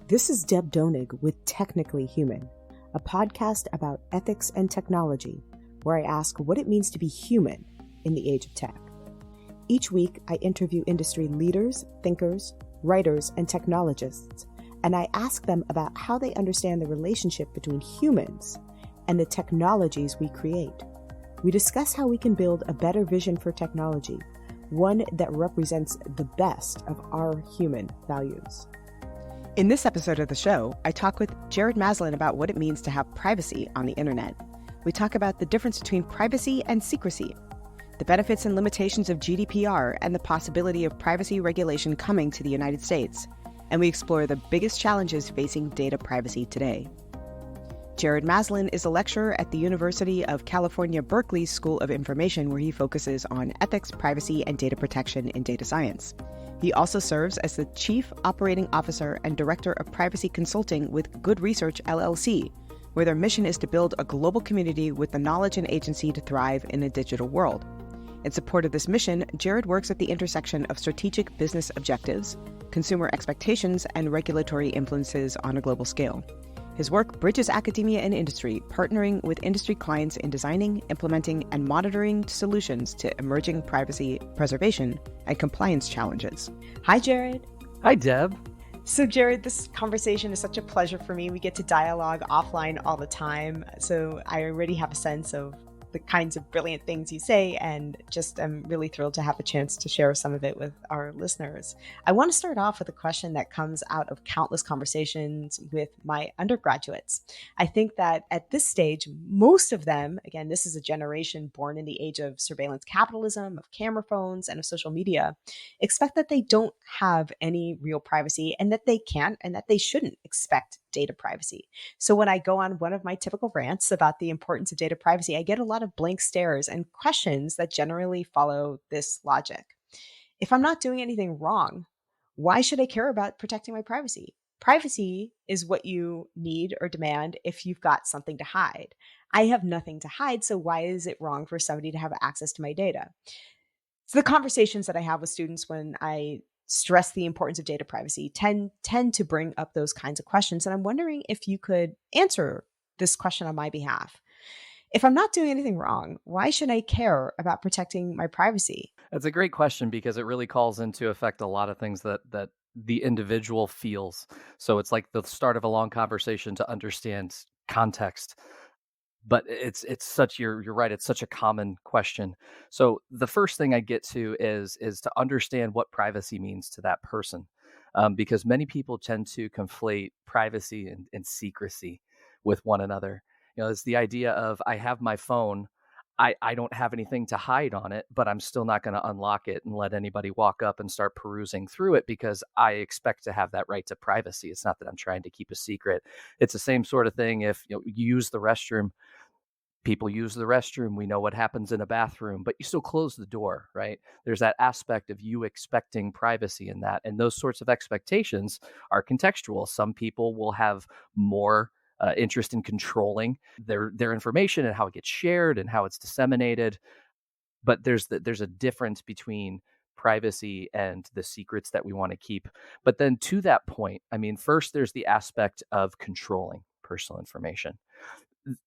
This is Deb Donig with Technically Human, a podcast about ethics and technology, where I ask what it means to be human in the age of tech. Each week, I interview industry leaders, thinkers, writers, and technologists, and I ask them about how they understand the relationship between humans and the technologies we create. We discuss how we can build a better vision for technology, one that represents the best of our human values. In this episode of the show, I talk with Jared Maslin about what it means to have privacy on the internet. We talk about the difference between privacy and secrecy, the benefits and limitations of GDPR, and the possibility of privacy regulation coming to the United States. And we explore the biggest challenges facing data privacy today. Jared Maslin is a lecturer at the University of California, Berkeley School of Information, where he focuses on ethics, privacy, and data protection in data science. He also serves as the Chief Operating Officer and Director of Privacy Consulting with Good Research, LLC, where their mission is to build a global community with the knowledge and agency to thrive in a digital world. In support of this mission, Jared works at the intersection of strategic business objectives, consumer expectations, and regulatory influences on a global scale. His work bridges academia and industry, partnering with industry clients in designing, implementing, and monitoring solutions to emerging privacy preservation and compliance challenges. Hi, Jared. Hi, Deb. So, Jared, this conversation is such a pleasure for me. We get to dialogue offline all the time, so I already have a sense of the kinds of brilliant things you say, and just I'm really thrilled to have a chance to share some of it with our listeners. I want to start off with a question that comes out of countless conversations with my undergraduates. I think that at this stage, most of them, again, this is a generation born in the age of surveillance capitalism, of camera phones, and of social media, expect that they don't have any real privacy, and that they can't and that they shouldn't expect data privacy. So when I go on one of my typical rants about the importance of data privacy, I get a lot of blank stares and questions that generally follow this logic. If I'm not doing anything wrong, why should I care about protecting my privacy? Privacy is what you need or demand if you've got something to hide. I have nothing to hide, so why is it wrong for somebody to have access to my data? So the conversations that I have with students when I stress the importance of data privacy tend to bring up those kinds of questions. And I'm wondering if you could answer this question on my behalf. If I'm not doing anything wrong, why should I care about protecting my privacy? That's a great question because it really calls into effect a lot of things that the individual feels. So it's like the start of a long conversation to understand context. But it's such, you're right, it's such a common question. So the first thing I get to is to understand what privacy means to that person. Because many people tend to conflate privacy and secrecy with one another. You know, it's the idea of I have my phone, I don't have anything to hide on it, but I'm still not going to unlock it and let anybody walk up and start perusing through it because I expect to have that right to privacy. It's not that I'm trying to keep a secret. It's the same sort of thing if you use the restroom. People use the restroom. We know what happens in a bathroom, but you still close the door, right? There's that aspect of you expecting privacy in that. And those sorts of expectations are contextual. Some people will have more interest in controlling their information and how it gets shared and how it's disseminated. But there's a difference between privacy and the secrets that we want to keep. But then to that point, I mean, first there's the aspect of controlling personal information.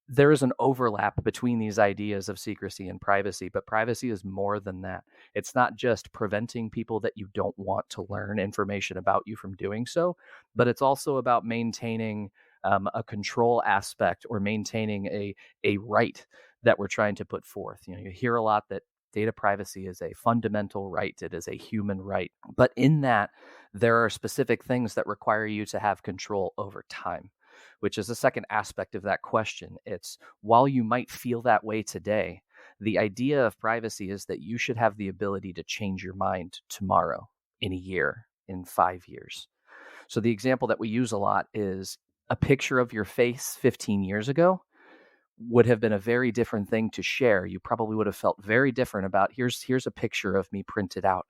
There is an overlap between these ideas of secrecy and privacy, but privacy is more than that. It's not just preventing people that you don't want to learn information about you from doing so, but it's also about maintaining a control aspect or maintaining a right that we're trying to put forth. You know, you hear a lot that data privacy is a fundamental right. It is a human right. But in that, there are specific things that require you to have control over time, which is the second aspect of that question. It's while you might feel that way today, the idea of privacy is that you should have the ability to change your mind tomorrow, in a year, in 5 years. So the example that we use a lot is a picture of your face 15 years ago would have been a very different thing to share. You probably would have felt very different about here's a picture of me printed out,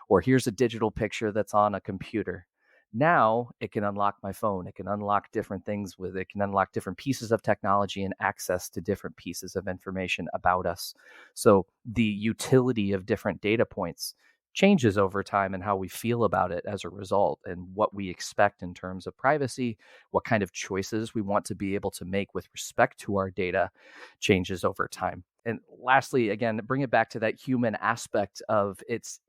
or here's a digital picture that's on a computer. Now it can unlock my phone. It can unlock different things with it. It can unlock different pieces of technology and access to different pieces of information about us. So the utility of different data points changes over time and how we feel about it as a result, and what we expect in terms of privacy, what kind of choices we want to be able to make with respect to our data changes over time. And lastly, again, bring it back to that human aspect of it's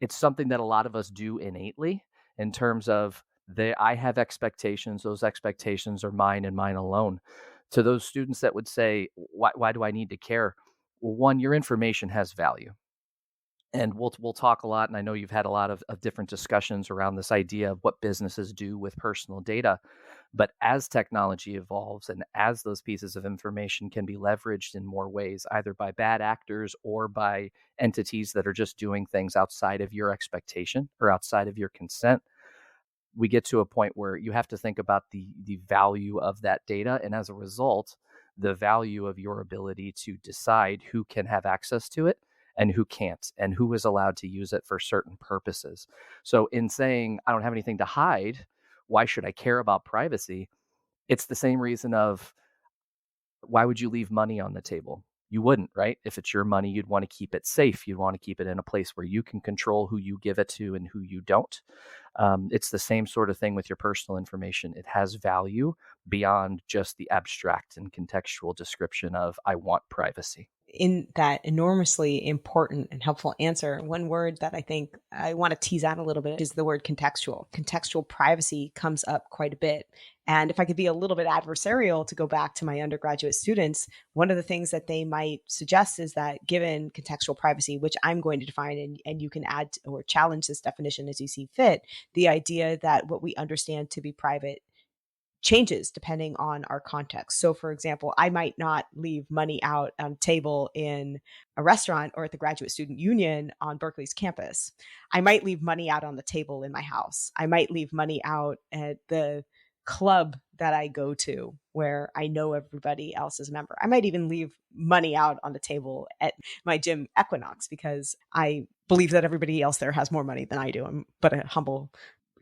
something that a lot of us do innately in terms of I have expectations, those expectations are mine and mine alone. To those students that would say, why do I need to care? Well, one, your information has value, and we'll talk a lot, and I know you've had a lot of different discussions around this idea of what businesses do with personal data. But as technology evolves and as those pieces of information can be leveraged in more ways, either by bad actors or by entities that are just doing things outside of your expectation or outside of your consent, we get to a point where you have to think about the value of that data, and as a result, the value of your ability to decide who can have access to it and who can't, and who is allowed to use it for certain purposes. So in saying I don't have anything to hide, why should I care about privacy? It's the same reason of, why would you leave money on the table? You wouldn't, right? If it's your money, you'd want to keep it safe. You'd want to keep it in a place where you can control who you give it to and who you don't. It's the same sort of thing with your personal information. It has value beyond just the abstract and contextual description of, I want privacy. In that enormously important and helpful answer, one word that I think I want to tease out a little bit is the word contextual. Contextual privacy comes up quite a bit. And if I could be a little bit adversarial to go back to my undergraduate students, one of the things that they might suggest is that given contextual privacy, which I'm going to define, and you can add or challenge this definition as you see fit, the idea that what we understand to be private changes depending on our context. So, for example, I might not leave money out on a table in a restaurant or at the Graduate Student Union on Berkeley's campus. I might leave money out on the table in my house. I might leave money out at the club that I go to where I know everybody else is a member. I might even leave money out on the table at my gym Equinox because I believe that everybody else there has more money than I do. I'm but a humble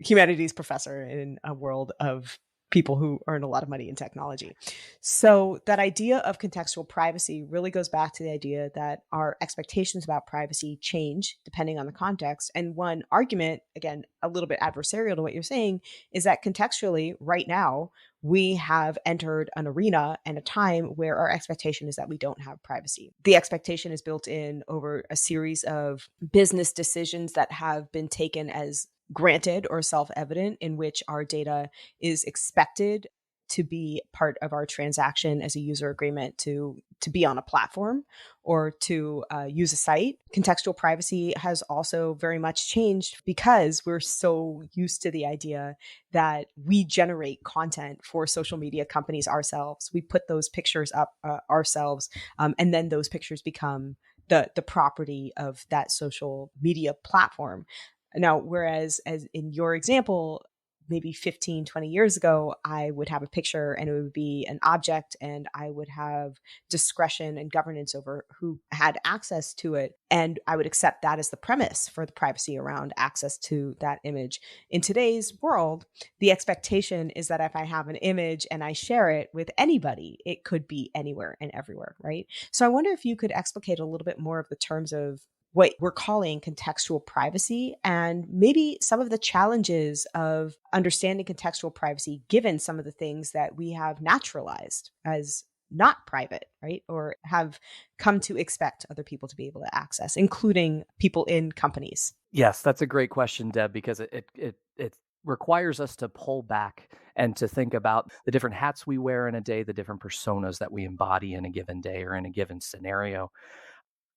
humanities professor in a world of people who earn a lot of money in technology. So that idea of contextual privacy really goes back to the idea that our expectations about privacy change depending on the context. And one argument, again, a little bit adversarial to what you're saying, is that contextually right now, we have entered an arena and a time where our expectation is that we don't have privacy. The expectation is built in over a series of business decisions that have been taken as granted or self-evident, in which our data is expected to be part of our transaction as a user agreement to be on a platform or to use a site. Contextual privacy has also very much changed because we're so used to the idea that we generate content for social media companies ourselves. We put those pictures up ourselves, and then those pictures become the property of that social media platform. Now, whereas as in your example, maybe 15, 20 years ago, I would have a picture and it would be an object and I would have discretion and governance over who had access to it. And I would accept that as the premise for the privacy around access to that image. In today's world, the expectation is that if I have an image and I share it with anybody, it could be anywhere and everywhere, right? So I wonder if you could explicate a little bit more of the terms of what we're calling contextual privacy and maybe some of the challenges of understanding contextual privacy given some of the things that we have naturalized as not private, right? Or have come to expect other people to be able to access, including people in companies. Yes, that's a great question, Deb, because it requires us to pull back and to think about the different hats we wear in a day, the different personas that we embody in a given day or in a given scenario.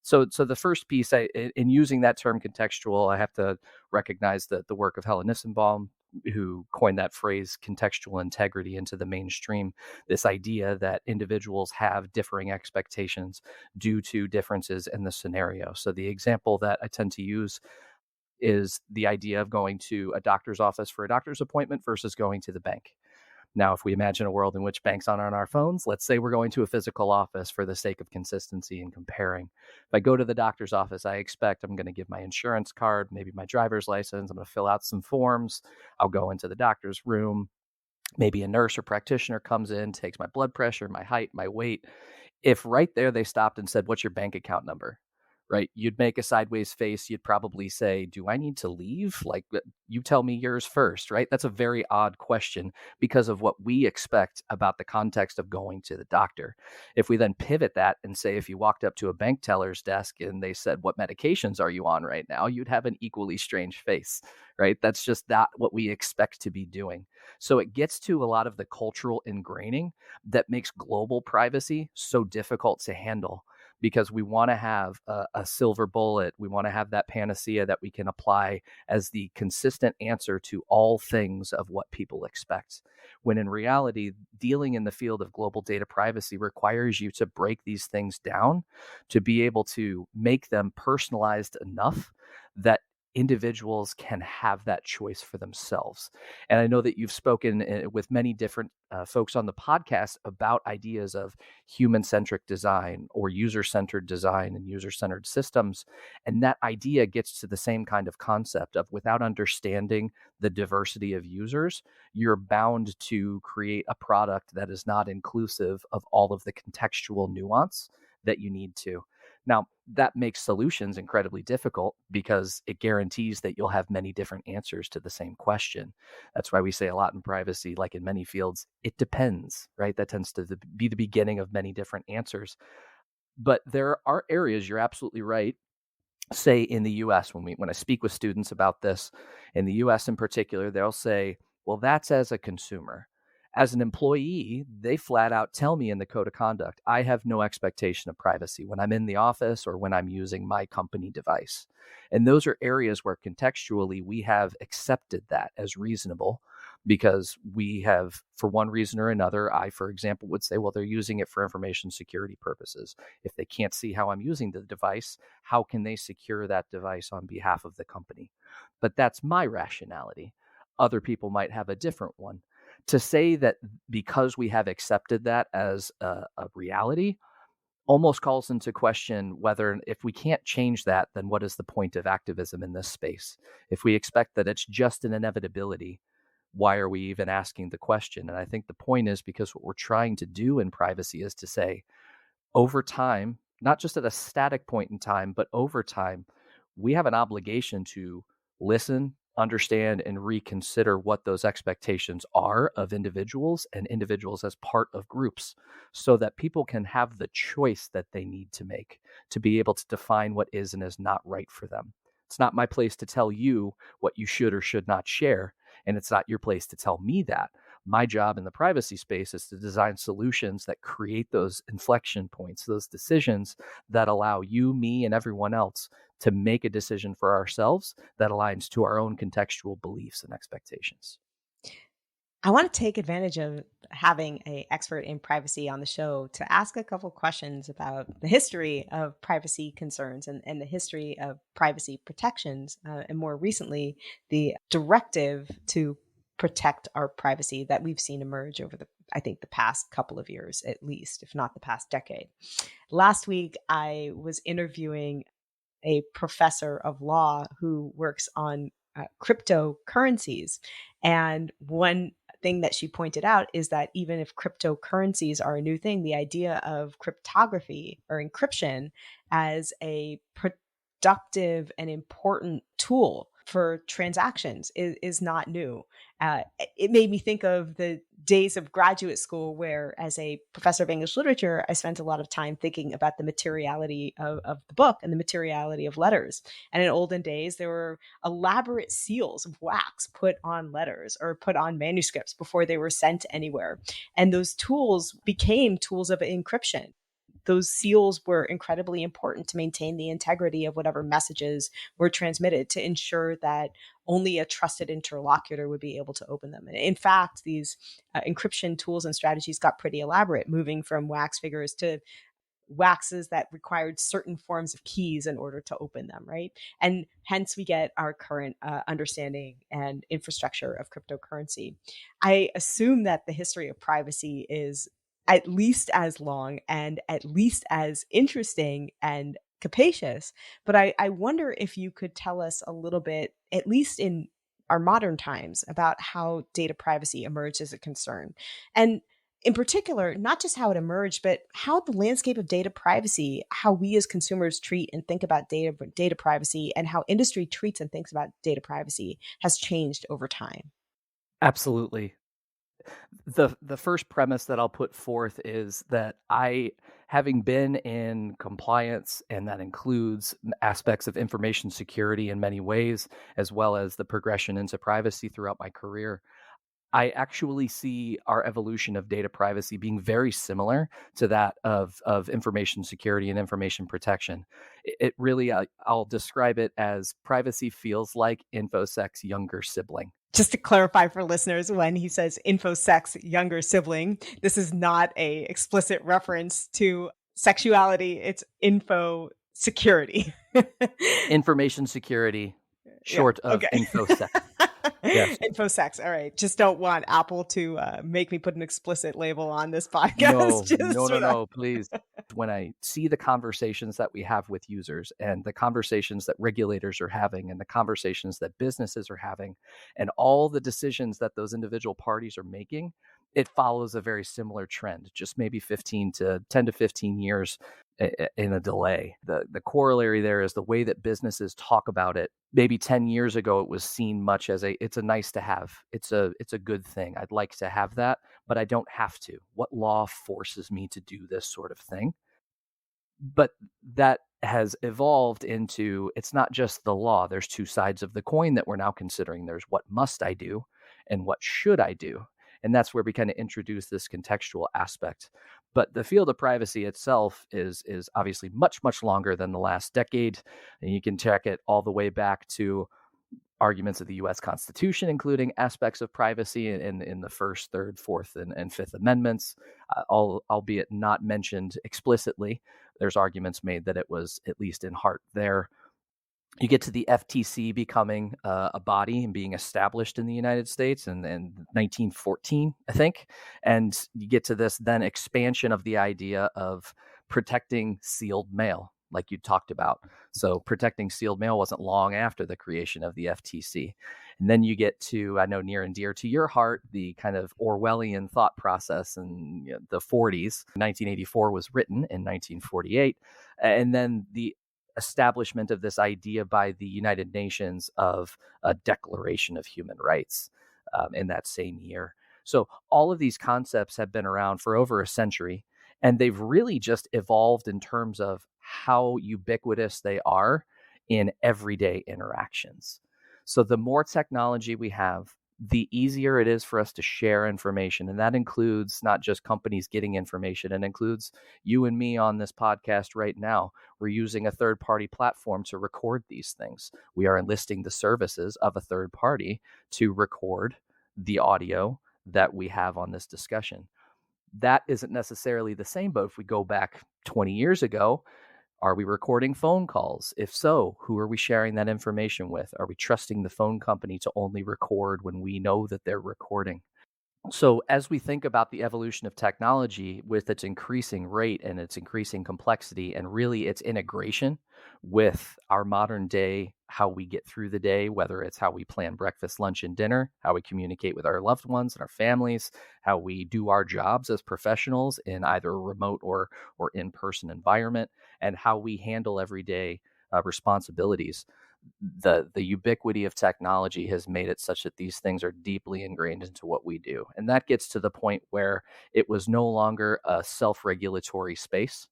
So the first piece, in using that term contextual, I have to recognize the work of Helen Nissenbaum, who coined that phrase contextual integrity into the mainstream. This idea that individuals have differing expectations due to differences in the scenario. So the example that I tend to use is the idea of going to a doctor's office for a doctor's appointment versus going to the bank. Now, if we imagine a world in which banks aren't on our phones, let's say we're going to a physical office for the sake of consistency and comparing. If I go to the doctor's office, I expect I'm going to give my insurance card, maybe my driver's license. I'm going to fill out some forms. I'll go into the doctor's room. Maybe a nurse or practitioner comes in, takes my blood pressure, my height, my weight. If right there they stopped and said, "What's your bank account number?" right? You'd make a sideways face. You'd probably say, do I need to leave? Like, you tell me yours first, right? That's a very odd question because of what we expect about the context of going to the doctor. If we then pivot that and say, if you walked up to a bank teller's desk and they said, what medications are you on right now? You'd have an equally strange face, right? That's just not what we expect to be doing. So it gets to a lot of the cultural ingraining that makes global privacy so difficult to handle, because we want to have a silver bullet. We want to have that panacea that we can apply as the consistent answer to all things of what people expect. When in reality, dealing in the field of global data privacy requires you to break these things down to be able to make them personalized enough that individuals can have that choice for themselves. And I know that you've spoken with many different folks on the podcast about ideas of human-centric design or user-centered design and user-centered systems. And that idea gets to the same kind of concept of, without understanding the diversity of users, you're bound to create a product that is not inclusive of all of the contextual nuance that you need to. Now, that makes solutions incredibly difficult because it guarantees that you'll have many different answers to the same question. That's why we say a lot in privacy, like in many fields, it depends, right? That tends to be the beginning of many different answers. But there are areas, you're absolutely right. Say in the US, when I speak with students about this, in the US in particular, they'll say, well, that's as a consumer. As an employee, they flat out tell me in the code of conduct, I have no expectation of privacy when I'm in the office or when I'm using my company device. And those are areas where contextually we have accepted that as reasonable, because we have, for one reason or another, I, for example, would say, well, they're using it for information security purposes. If they can't see how I'm using the device, how can they secure that device on behalf of the company? But that's my rationality. Other people might have a different one. To say that because we have accepted that as a reality almost calls into question whether, if we can't change that, then what is the point of activism in this space? If we expect that it's just an inevitability, why are we even asking the question? And I think the point is, because what we're trying to do in privacy is to say, over time, not just at a static point in time, but over time, we have an obligation to listen, understand, and reconsider what those expectations are of individuals and individuals as part of groups, so that people can have the choice that they need to make to be able to define what is and is not right for them. It's not my place to tell you what you should or should not share, and it's not your place to tell me that. My job in the privacy space is to design solutions that create those inflection points, those decisions that allow you, me, and everyone else to make a decision for ourselves that aligns to our own contextual beliefs and expectations. I want to take advantage of having an expert in privacy on the show to ask a couple questions about the history of privacy concerns and the history of privacy protections, and more recently, the directive to protect our privacy that we've seen emerge over I think, the past couple of years, at least, if not the past decade. Last week, I was interviewing a professor of law who works on cryptocurrencies. And one thing that she pointed out is that even if cryptocurrencies are a new thing, the idea of cryptography or encryption as a productive and important tool for transactions is not new. It made me think of the days of graduate school where, as a professor of English literature, I spent a lot of time thinking about the materiality of the book and the materiality of letters. And in olden days, there were elaborate seals of wax put on letters or put on manuscripts before they were sent anywhere. And those tools became tools of encryption. Those seals were incredibly important to maintain the integrity of whatever messages were transmitted, to ensure that only a trusted interlocutor would be able to open them. And in fact, these encryption tools and strategies got pretty elaborate, moving from wax figures to waxes that required certain forms of keys in order to open them, right? And hence we get our current understanding and infrastructure of cryptocurrency. I assume that the history of privacy is at least as long and at least as interesting and capacious. But I wonder if you could tell us a little bit, at least in our modern times, about how data privacy emerged as a concern. And In particular, not just how it emerged, but how the landscape of data privacy, how we as consumers treat and think about data privacy, and how industry treats and thinks about data privacy has changed over time. Absolutely. The first premise that I'll put forth is that having been in compliance, and that includes aspects of information security in many ways, as well as the progression into privacy throughout my career, I actually see our evolution of data privacy being very similar to that of information security and information protection. It really, I'll describe it as privacy feels like InfoSec's younger sibling. Just to clarify for listeners, when he says InfoSec's younger sibling, this is not a explicit reference to sexuality. It's info security. Information security, short of InfoSec. Yes. InfoSec. All right. Just don't want Apple to make me put an explicit label on this podcast. No, please. When I see the conversations that we have with users, and the conversations that regulators are having, and the conversations that businesses are having, and all the decisions that those individual parties are making, it follows a very similar trend, just maybe 10 to 15 years in a delay. The corollary there is the way that businesses talk about it. Maybe 10 years ago, it was seen much as it's a nice to have. It's a good thing. I'd like to have that, but I don't have to. What law forces me to do this sort of thing? But that has evolved into, it's not just the law. There's two sides of the coin that we're now considering. There's what must I do and what should I do? And that's where we kind of introduce this contextual aspect. But the field of privacy itself is obviously much, much longer than the last decade. And you can check it all the way back to arguments of the U.S. Constitution, including aspects of privacy in the First, Third, Fourth, and Fifth Amendments, albeit not mentioned explicitly. There's arguments made that it was at least in heart there. You get to the FTC becoming a body and being established in the United States in 1914, I think. And you get to this then expansion of the idea of protecting sealed mail, like you talked about. So protecting sealed mail wasn't long after the creation of the FTC. And then you get to, I know near and dear to your heart, the kind of Orwellian thought process in the 40s. 1984 was written in 1948. And then the establishment of this idea by the United Nations of a Declaration of Human Rights in that same year. So all of these concepts have been around for over a century, and they've really just evolved in terms of how ubiquitous they are in everyday interactions. So the more technology we have, the easier it is for us to share information. And that includes not just companies getting information, it includes you and me on this podcast right now. We're using a third-party platform to record these things. We are enlisting the services of a third party to record the audio that we have on this discussion. That isn't necessarily the same, but if we go back 20 years ago, are we recording phone calls? If so, who are we sharing that information with? Are we trusting the phone company to only record when we know that they're recording? So as we think about the evolution of technology with its increasing rate and its increasing complexity, and really its integration with our modern day, how we get through the day, whether it's how we plan breakfast, lunch, and dinner, how we communicate with our loved ones and our families, how we do our jobs as professionals in either a remote or in-person environment, and how we handle everyday responsibilities. The ubiquity of technology has made it such that these things are deeply ingrained into what we do. And that gets to the point where it was no longer a self-regulatory space,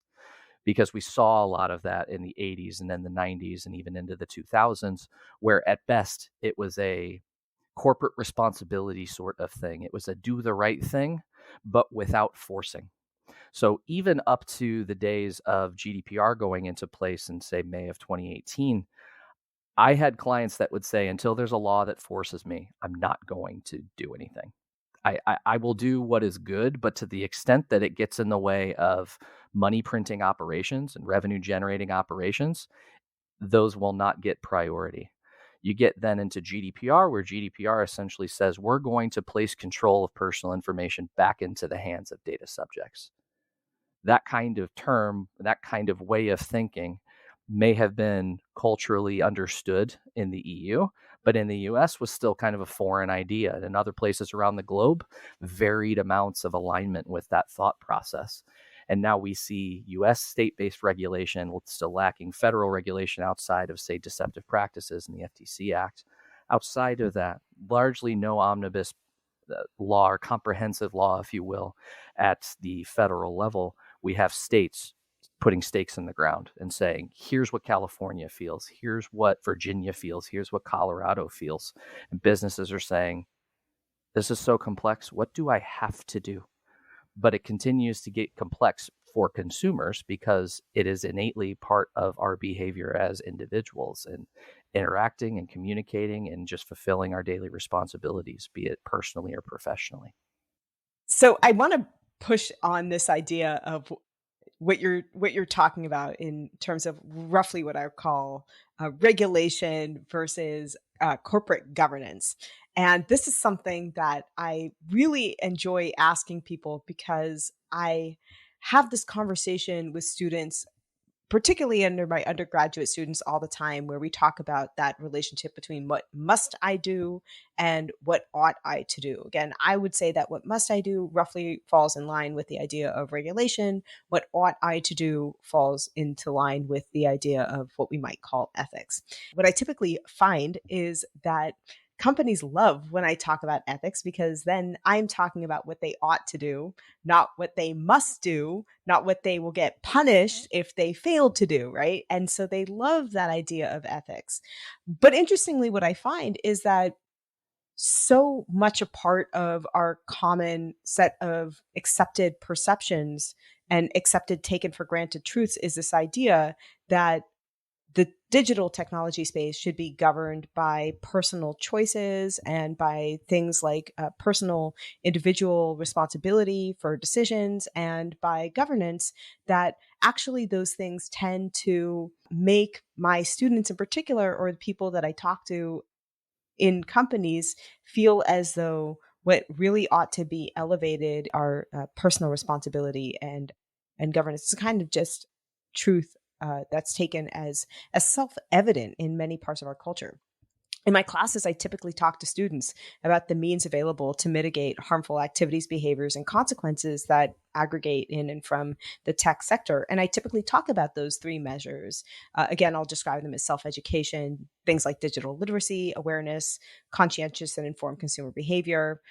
because we saw a lot of that in the 80s and then the 90s and even into the 2000s, where at best it was a corporate responsibility sort of thing. It was a do the right thing, but without forcing. So even up to the days of GDPR going into place in, say, May of 2018, I had clients that would say, until there's a law that forces me, I'm not going to do anything. I will do what is good, but to the extent that it gets in the way of money printing operations and revenue generating operations, those will not get priority. You get then into GDPR, where GDPR essentially says we're going to place control of personal information back into the hands of data subjects. That kind of term, that kind of way of thinking may have been culturally understood in the EU, but in the US was still kind of a foreign idea. And in other places around the globe, varied amounts of alignment with that thought process. And now we see US state-based regulation still lacking federal regulation outside of, say, deceptive practices in the FTC Act. Outside of that, largely no omnibus law or comprehensive law, if you will, at the federal level. We have states putting stakes in the ground and saying, here's what California feels, here's what Virginia feels, here's what Colorado feels. And businesses are saying, this is so complex, what do I have to do? But it continues to get complex for consumers because it is innately part of our behavior as individuals and interacting and communicating and just fulfilling our daily responsibilities, be it personally or professionally. So I want to push on this idea of what you're talking about in terms of roughly what I call regulation versus corporate governance. And this is something that I really enjoy asking people because I have this conversation with students, particularly under my undergraduate students all the time, where we talk about that relationship between what must I do and what ought I to do. Again, I would say that what must I do roughly falls in line with the idea of regulation. What ought I to do falls into line with the idea of what we might call ethics. What I typically find is that companies love when I talk about ethics because then I'm talking about what they ought to do, not what they must do, not what they will get punished if they fail to do, right? And so they love that idea of ethics. But interestingly, what I find is that so much a part of our common set of accepted perceptions and accepted, taken for granted truths is this idea that the digital technology space should be governed by personal choices and by things like personal individual responsibility for decisions and by governance, that actually those things tend to make my students in particular, or the people that I talk to in companies, feel as though what really ought to be elevated are personal responsibility and governance. It's kind of just truth that's taken as self-evident in many parts of our culture. In my classes, I typically talk to students about the means available to mitigate harmful activities, behaviors, and consequences that aggregate in and from the tech sector. And I typically talk about those three measures. Again, I'll describe them as self-education, things like digital literacy, awareness, conscientious and informed consumer behavior.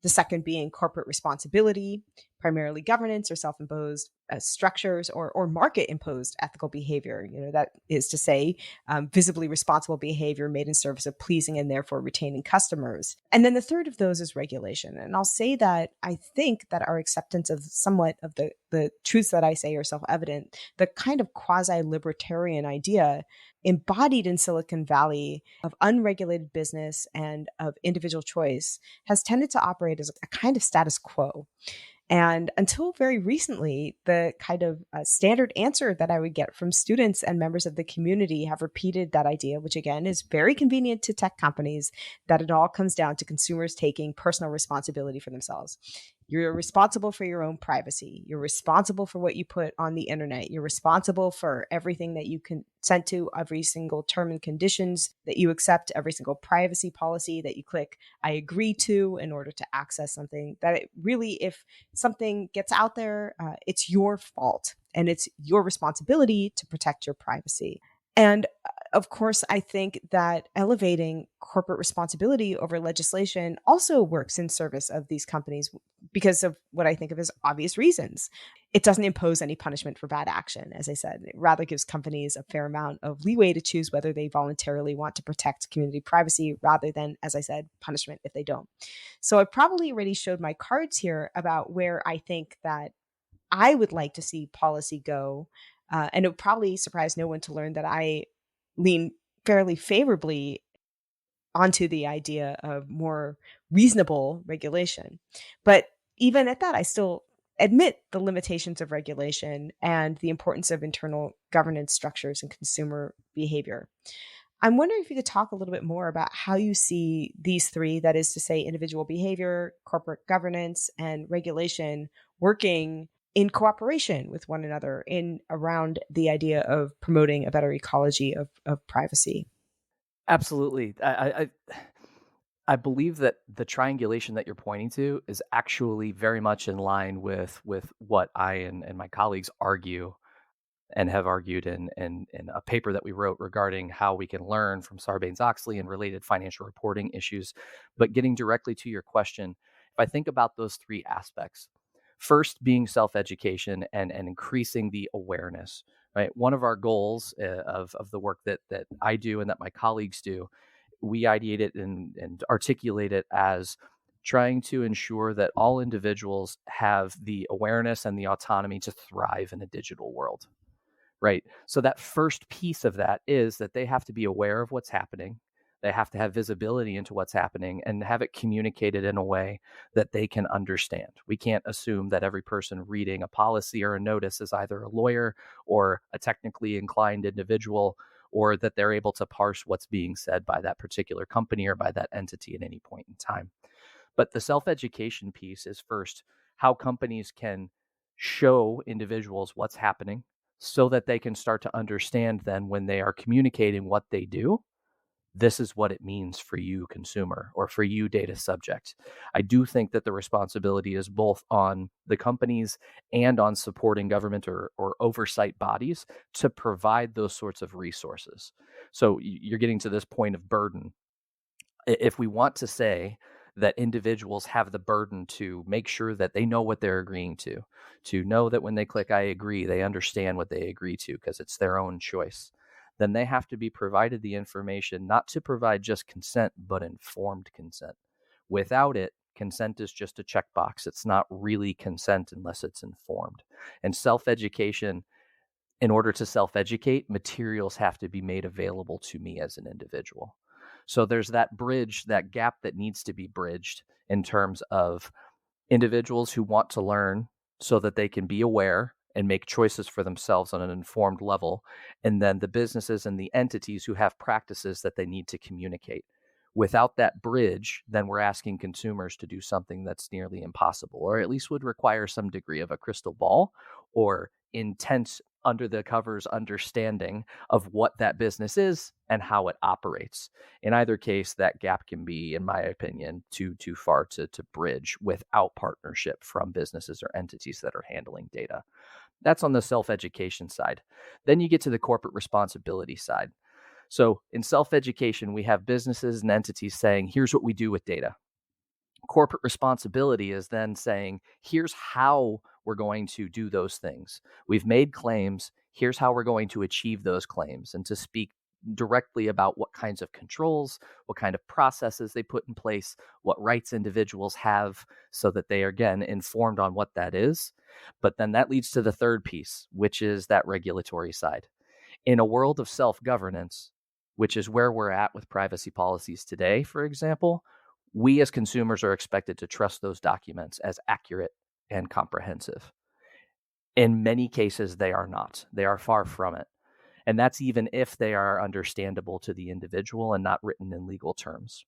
The second being corporate responsibility, primarily governance or self-imposed structures or market-imposed ethical behavior. That is to say, visibly responsible behavior made in service of pleasing and therefore retaining customers. And then the third of those is regulation. And I'll say that I think that our acceptance of somewhat of the truths that I say are self-evident, the kind of quasi-libertarian idea embodied in Silicon Valley of unregulated business and of individual choice has tended to operate as a kind of status quo. And until very recently, the kind of standard answer that I would get from students and members of the community have repeated that idea, which again is very convenient to tech companies, that it all comes down to consumers taking personal responsibility for themselves. You're responsible for your own privacy. You're responsible for what you put on the internet. You're responsible for everything that you consent to, every single term and conditions that you accept, every single privacy policy that you click I agree to in order to access something. That it really, if something gets out there, it's your fault and it's your responsibility to protect your privacy. And of course, I think that elevating corporate responsibility over legislation also works in service of these companies because of what I think of as obvious reasons. It doesn't impose any punishment for bad action, as I said. It rather gives companies a fair amount of leeway to choose whether they voluntarily want to protect community privacy rather than, as I said, punishment if they don't. So I probably already showed my cards here about where I think that I would like to see policy go. And it would probably surprise no one to learn that I lean fairly favorably onto the idea of more reasonable regulation. But even at that, I still admit the limitations of regulation and the importance of internal governance structures and consumer behavior. I'm wondering if you could talk a little bit more about how you see these three, that is to say, individual behavior, corporate governance, and regulation, working in cooperation with one another in around the idea of promoting a better ecology of privacy. Absolutely. I believe that the triangulation that you're pointing to is actually very much in line with what I and my colleagues argue and have argued in a paper that we wrote regarding how we can learn from Sarbanes-Oxley and related financial reporting issues. But getting directly to your question, if I think about those three aspects, first being self-education and increasing the awareness, right? One of our goals of the work that I do and that my colleagues do, we ideate it and articulate it as trying to ensure that all individuals have the awareness and the autonomy to thrive in a digital world. Right. So that first piece of that is that they have to be aware of what's happening. They have to have visibility into what's happening and have it communicated in a way that they can understand. We can't assume that every person reading a policy or a notice is either a lawyer or a technically inclined individual, or that they're able to parse what's being said by that particular company or by that entity at any point in time. But the self-education piece is first how companies can show individuals what's happening so that they can start to understand then when they are communicating what they do, this is what it means for you, consumer, or for you, data subject. I do think that the responsibility is both on the companies and on supporting government or oversight bodies to provide those sorts of resources. So you're getting to this point of burden. If we want to say that individuals have the burden to make sure that they know what they're agreeing to know that when they click I agree, they understand what they agree to because it's their own choice, then they have to be provided the information not to provide just consent, but informed consent. Without it, consent is just a checkbox. It's not really consent unless it's informed. And self-education, in order to self-educate, materials have to be made available to me as an individual. So there's that bridge, that gap that needs to be bridged in terms of individuals who want to learn so that they can be aware and make choices for themselves on an informed level, and then the businesses and the entities who have practices that they need to communicate. Without that bridge, then we're asking consumers to do something that's nearly impossible, or at least would require some degree of a crystal ball or intense under the covers understanding of what that business is and how it operates. In either case, that gap can be, in my opinion, too far to bridge without partnership from businesses or entities that are handling data. That's on the self-education side. Then you get to the corporate responsibility side. So in self-education, we have businesses and entities saying, here's what we do with data. Corporate responsibility is then saying, here's how we're going to do those things. We've made claims. Here's how we're going to achieve those claims, and to speak directly about what kinds of controls, what kind of processes they put in place, what rights individuals have so that they are, again, informed on what that is. But then that leads to the third piece, which is that regulatory side. In a world of self-governance, which is where we're at with privacy policies today, for example, we as consumers are expected to trust those documents as accurate and comprehensive. In many cases, they are not. They are far from it. And that's even if they are understandable to the individual and not written in legal terms.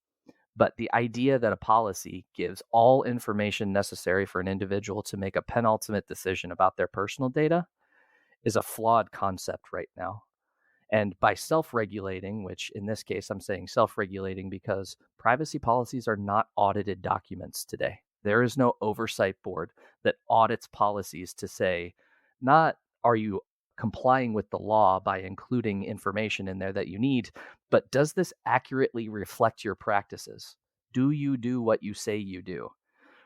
But the idea that a policy gives all information necessary for an individual to make a penultimate decision about their personal data is a flawed concept right now. And by self-regulating, which in this case, I'm saying self-regulating because privacy policies are not audited documents today. There is no oversight board that audits policies to say, not are you complying with the law by including information in there that you need, but does this accurately reflect your practices? Do you do what you say you do?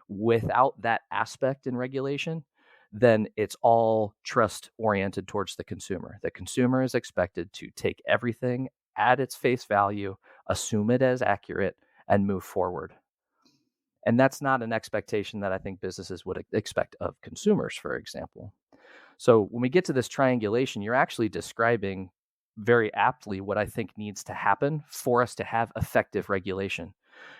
Without that aspect in regulation, then it's all trust oriented towards the consumer. The consumer is expected to take everything at its face value, assume it as accurate, and move forward. And that's not an expectation that I think businesses would expect of consumers, for example. So when we get to this triangulation, you're actually describing very aptly what I think needs to happen for us to have effective regulation.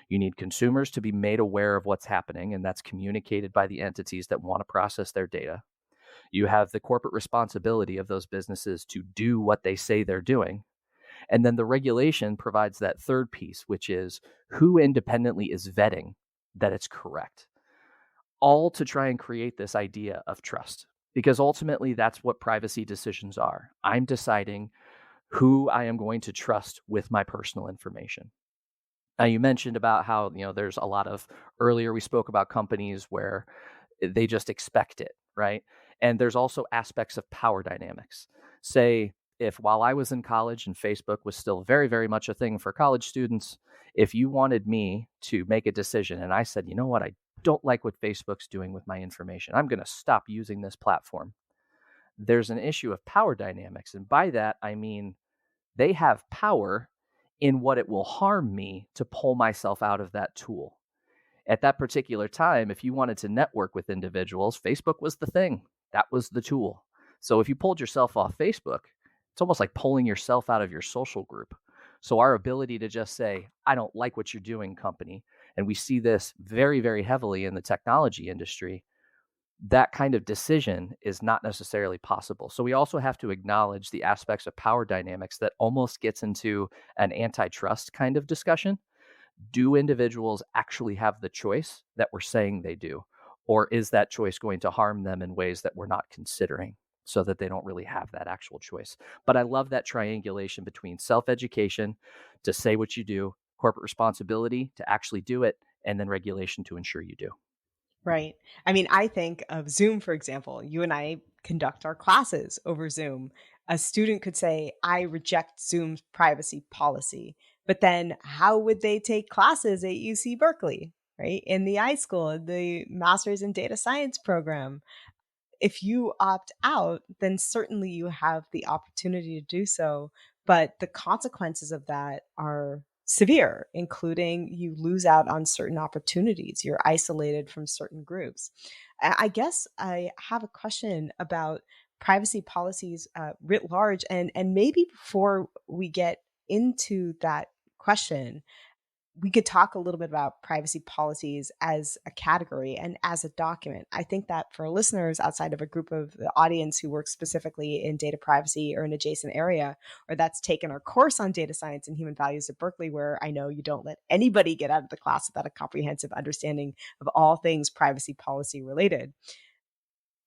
You need consumers to be made aware of what's happening, and that's communicated by the entities that want to process their data. You have the corporate responsibility of those businesses to do what they say they're doing. And then the regulation provides that third piece, which is who independently is vetting that it's correct. All to try and create this idea of trust, because ultimately that's what privacy decisions are. I'm deciding who I am going to trust with my personal information. Now, you mentioned about how, there's a lot of, earlier we spoke about companies where they just expect it, right? And there's also aspects of power dynamics. Say, if while I was in college and Facebook was still very, very much a thing for college students, if you wanted me to make a decision and I said, you know what, I don't like what Facebook's doing with my information, I'm going to stop using this platform. There's an issue of power dynamics. And by that, I mean, they have power in what it will harm me to pull myself out of that tool. At that particular time, if you wanted to network with individuals, Facebook was the thing. That was the tool. So if you pulled yourself off Facebook, it's almost like pulling yourself out of your social group. So our ability to just say, I don't like what you're doing, company, and we see this very, very heavily in the technology industry, that kind of decision is not necessarily possible. So we also have to acknowledge the aspects of power dynamics that almost gets into an antitrust kind of discussion. Do individuals actually have the choice that we're saying they do? Or is that choice going to harm them in ways that we're not considering, so that they don't really have that actual choice? But I love that triangulation between self-education to say what you do, corporate responsibility to actually do it, and then regulation to ensure you do. Right. I mean, I think of Zoom, for example. You and I conduct our classes over Zoom. A student could say, I reject Zoom's privacy policy. But then how would they take classes at UC Berkeley, right? In the iSchool, the Master's in Data Science program? If you opt out, then certainly you have the opportunity to do so. But the consequences of that are severe, including you lose out on certain opportunities. You're isolated from certain groups. I guess I have a question about privacy policies writ large. And maybe before we get into that question, we could talk a little bit about privacy policies as a category and as a document. I think that for listeners outside of a group of the audience who works specifically in data privacy or an adjacent area, or that's taken our course on data science and human values at Berkeley, where I know you don't let anybody get out of the class without a comprehensive understanding of all things privacy policy related.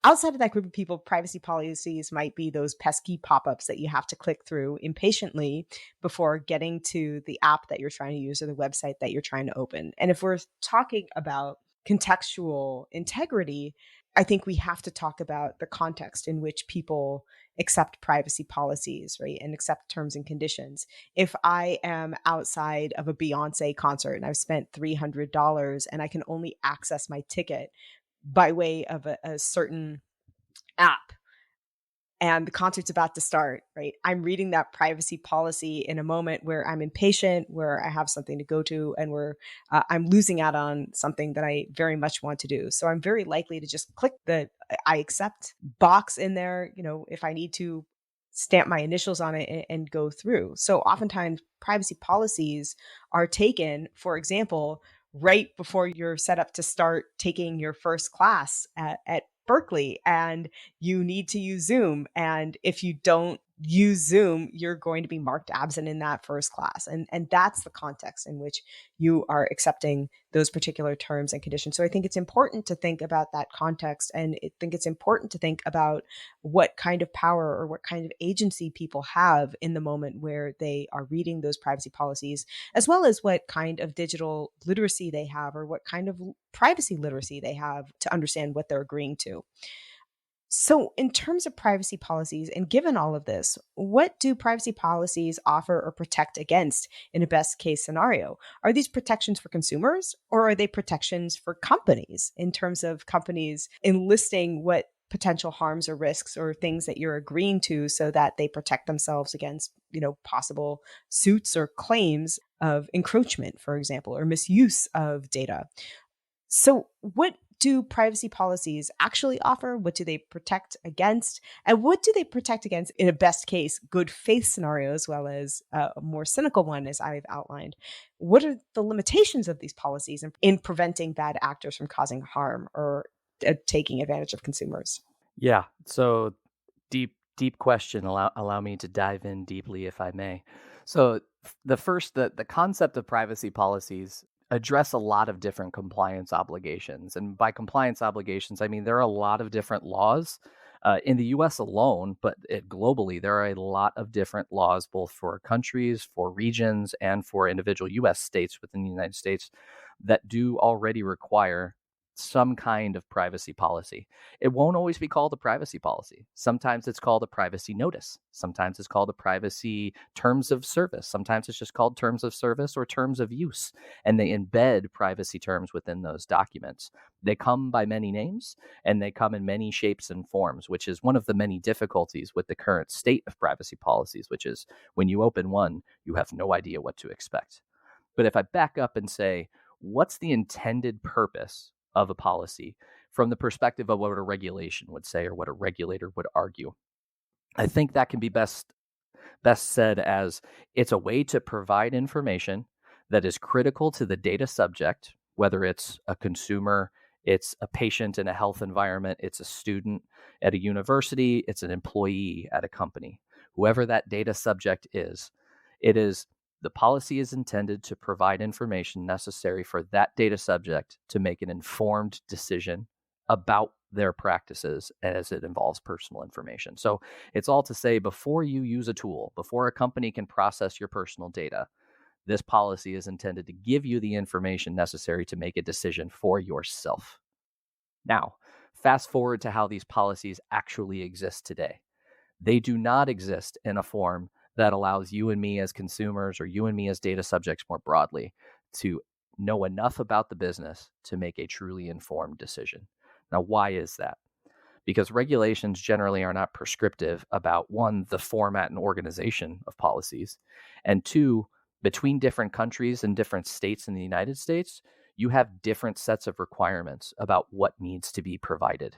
Outside of that group of people, privacy policies might be those pesky pop-ups that you have to click through impatiently before getting to the app that you're trying to use or the website that you're trying to open. And if we're talking about contextual integrity, I think we have to talk about the context in which people accept privacy policies, right? And accept terms and conditions. If I am outside of a Beyonce concert and I've spent $300 and I can only access my ticket by way of a certain app, and the concert's about to start, right? I'm reading that privacy policy in a moment where I'm impatient, where I have something to go to, and where I'm losing out on something that I very much want to do. So I'm very likely to just click the I accept box in there, if I need to stamp my initials on it and go through. So oftentimes privacy policies are taken, for example, right before you're set up to start taking your first class at Berkeley, and you need to use Zoom. And if you don't use Zoom, you're going to be marked absent in that first class. And that's the context in which you are accepting those particular terms and conditions. So I think it's important to think about that context. And I think it's important to think about what kind of power or what kind of agency people have in the moment where they are reading those privacy policies, as well as what kind of digital literacy they have or what kind of privacy literacy they have to understand what they're agreeing to. So, in terms of privacy policies, and given all of this, what do privacy policies offer or protect against in a best case scenario? Are these protections for consumers, or are they protections for companies in terms of companies enlisting what potential harms or risks or things that you're agreeing to so that they protect themselves against, possible suits or claims of encroachment, for example, or misuse of data? So, what do privacy policies actually offer? What do they protect against? And what do they protect against in a best case, good faith scenario, as well as a more cynical one, as I've outlined? What are the limitations of these policies in preventing bad actors from causing harm or taking advantage of consumers? Yeah. So deep question. Allow me to dive in deeply, if I may. So the concept of privacy policies address a lot of different compliance obligations. And by compliance obligations, I mean there are a lot of different laws In the US alone, but globally, there are a lot of different laws, both for countries, for regions, and for individual US states within the United States that do already require some kind of privacy policy. It won't always be called a privacy policy. Sometimes it's called a privacy notice. Sometimes it's called a privacy terms of service. Sometimes it's just called terms of service or terms of use. And they embed privacy terms within those documents. They come by many names and they come in many shapes and forms, which is one of the many difficulties with the current state of privacy policies, which is when you open one, you have no idea what to expect. But if I back up and say, what's the intended purpose of a policy from the perspective of what a regulation would say or what a regulator would argue? I think that can be best said as it's a way to provide information that is critical to the data subject, whether it's a consumer, it's a patient in a health environment, it's a student at a university, it's an employee at a company. Whoever that data subject is, the policy is intended to provide information necessary for that data subject to make an informed decision about their practices as it involves personal information. So it's all to say, before you use a tool, before a company can process your personal data, this policy is intended to give you the information necessary to make a decision for yourself. Now, fast forward to how these policies actually exist today. They do not exist in a form that allows you and me as consumers or you and me as data subjects more broadly to know enough about the business to make a truly informed decision. Now, why is that? Because regulations generally are not prescriptive about, one, the format and organization of policies, and two, between different countries and different states in the United States, you have different sets of requirements about what needs to be provided.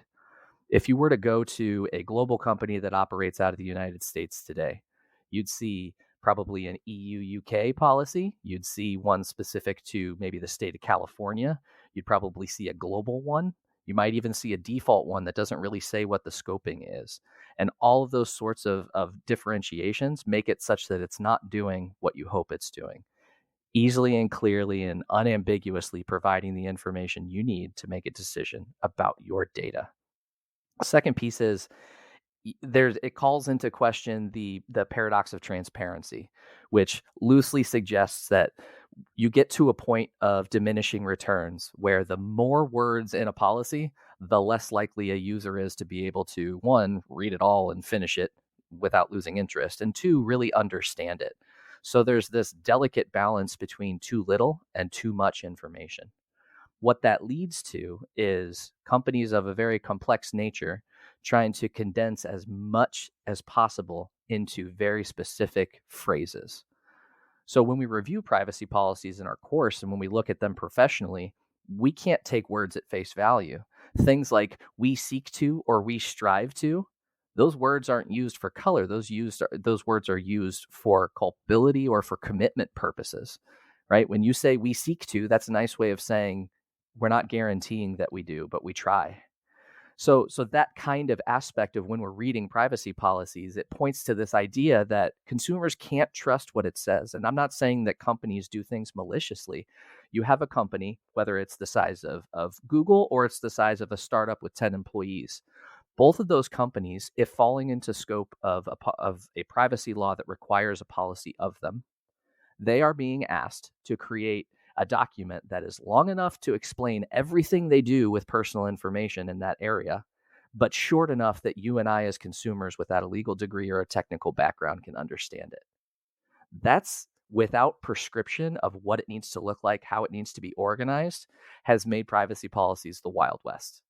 If you were to go to a global company that operates out of the United States today, you'd see probably an EU UK policy. You'd see one specific to maybe the state of California. You'd probably see a global one. You might even see a default one that doesn't really say what the scoping is. And all of those sorts of differentiations make it such that it's not doing what you hope it's doing. Easily and clearly and unambiguously providing the information you need to make a decision about your data. Second piece is it calls into question the paradox of transparency, which loosely suggests that you get to a point of diminishing returns where the more words in a policy, the less likely a user is to be able to, one, read it all and finish it without losing interest, and two, really understand it. So there's this delicate balance between too little and too much information. What that leads to is companies of a very complex nature trying to condense as much as possible into very specific phrases. So when we review privacy policies in our course and when we look at them professionally, we can't take words at face value. Things like we seek to or we strive to, those words aren't used for color. Those words are used for culpability or for commitment purposes, right? When you say we seek to, that's a nice way of saying we're not guaranteeing that we do, but we try. So that kind of aspect of when we're reading privacy policies, it points to this idea that consumers can't trust what it says. And I'm not saying that companies do things maliciously. You have a company, whether it's the size of Google or it's the size of a startup with 10 employees. Both of those companies, if falling into scope of a privacy law that requires a policy of them, they are being asked to create a document that is long enough to explain everything they do with personal information in that area, but short enough that you and I as consumers without a legal degree or a technical background can understand it. That's without prescription of what it needs to look like, how it needs to be organized, has made privacy policies the Wild West.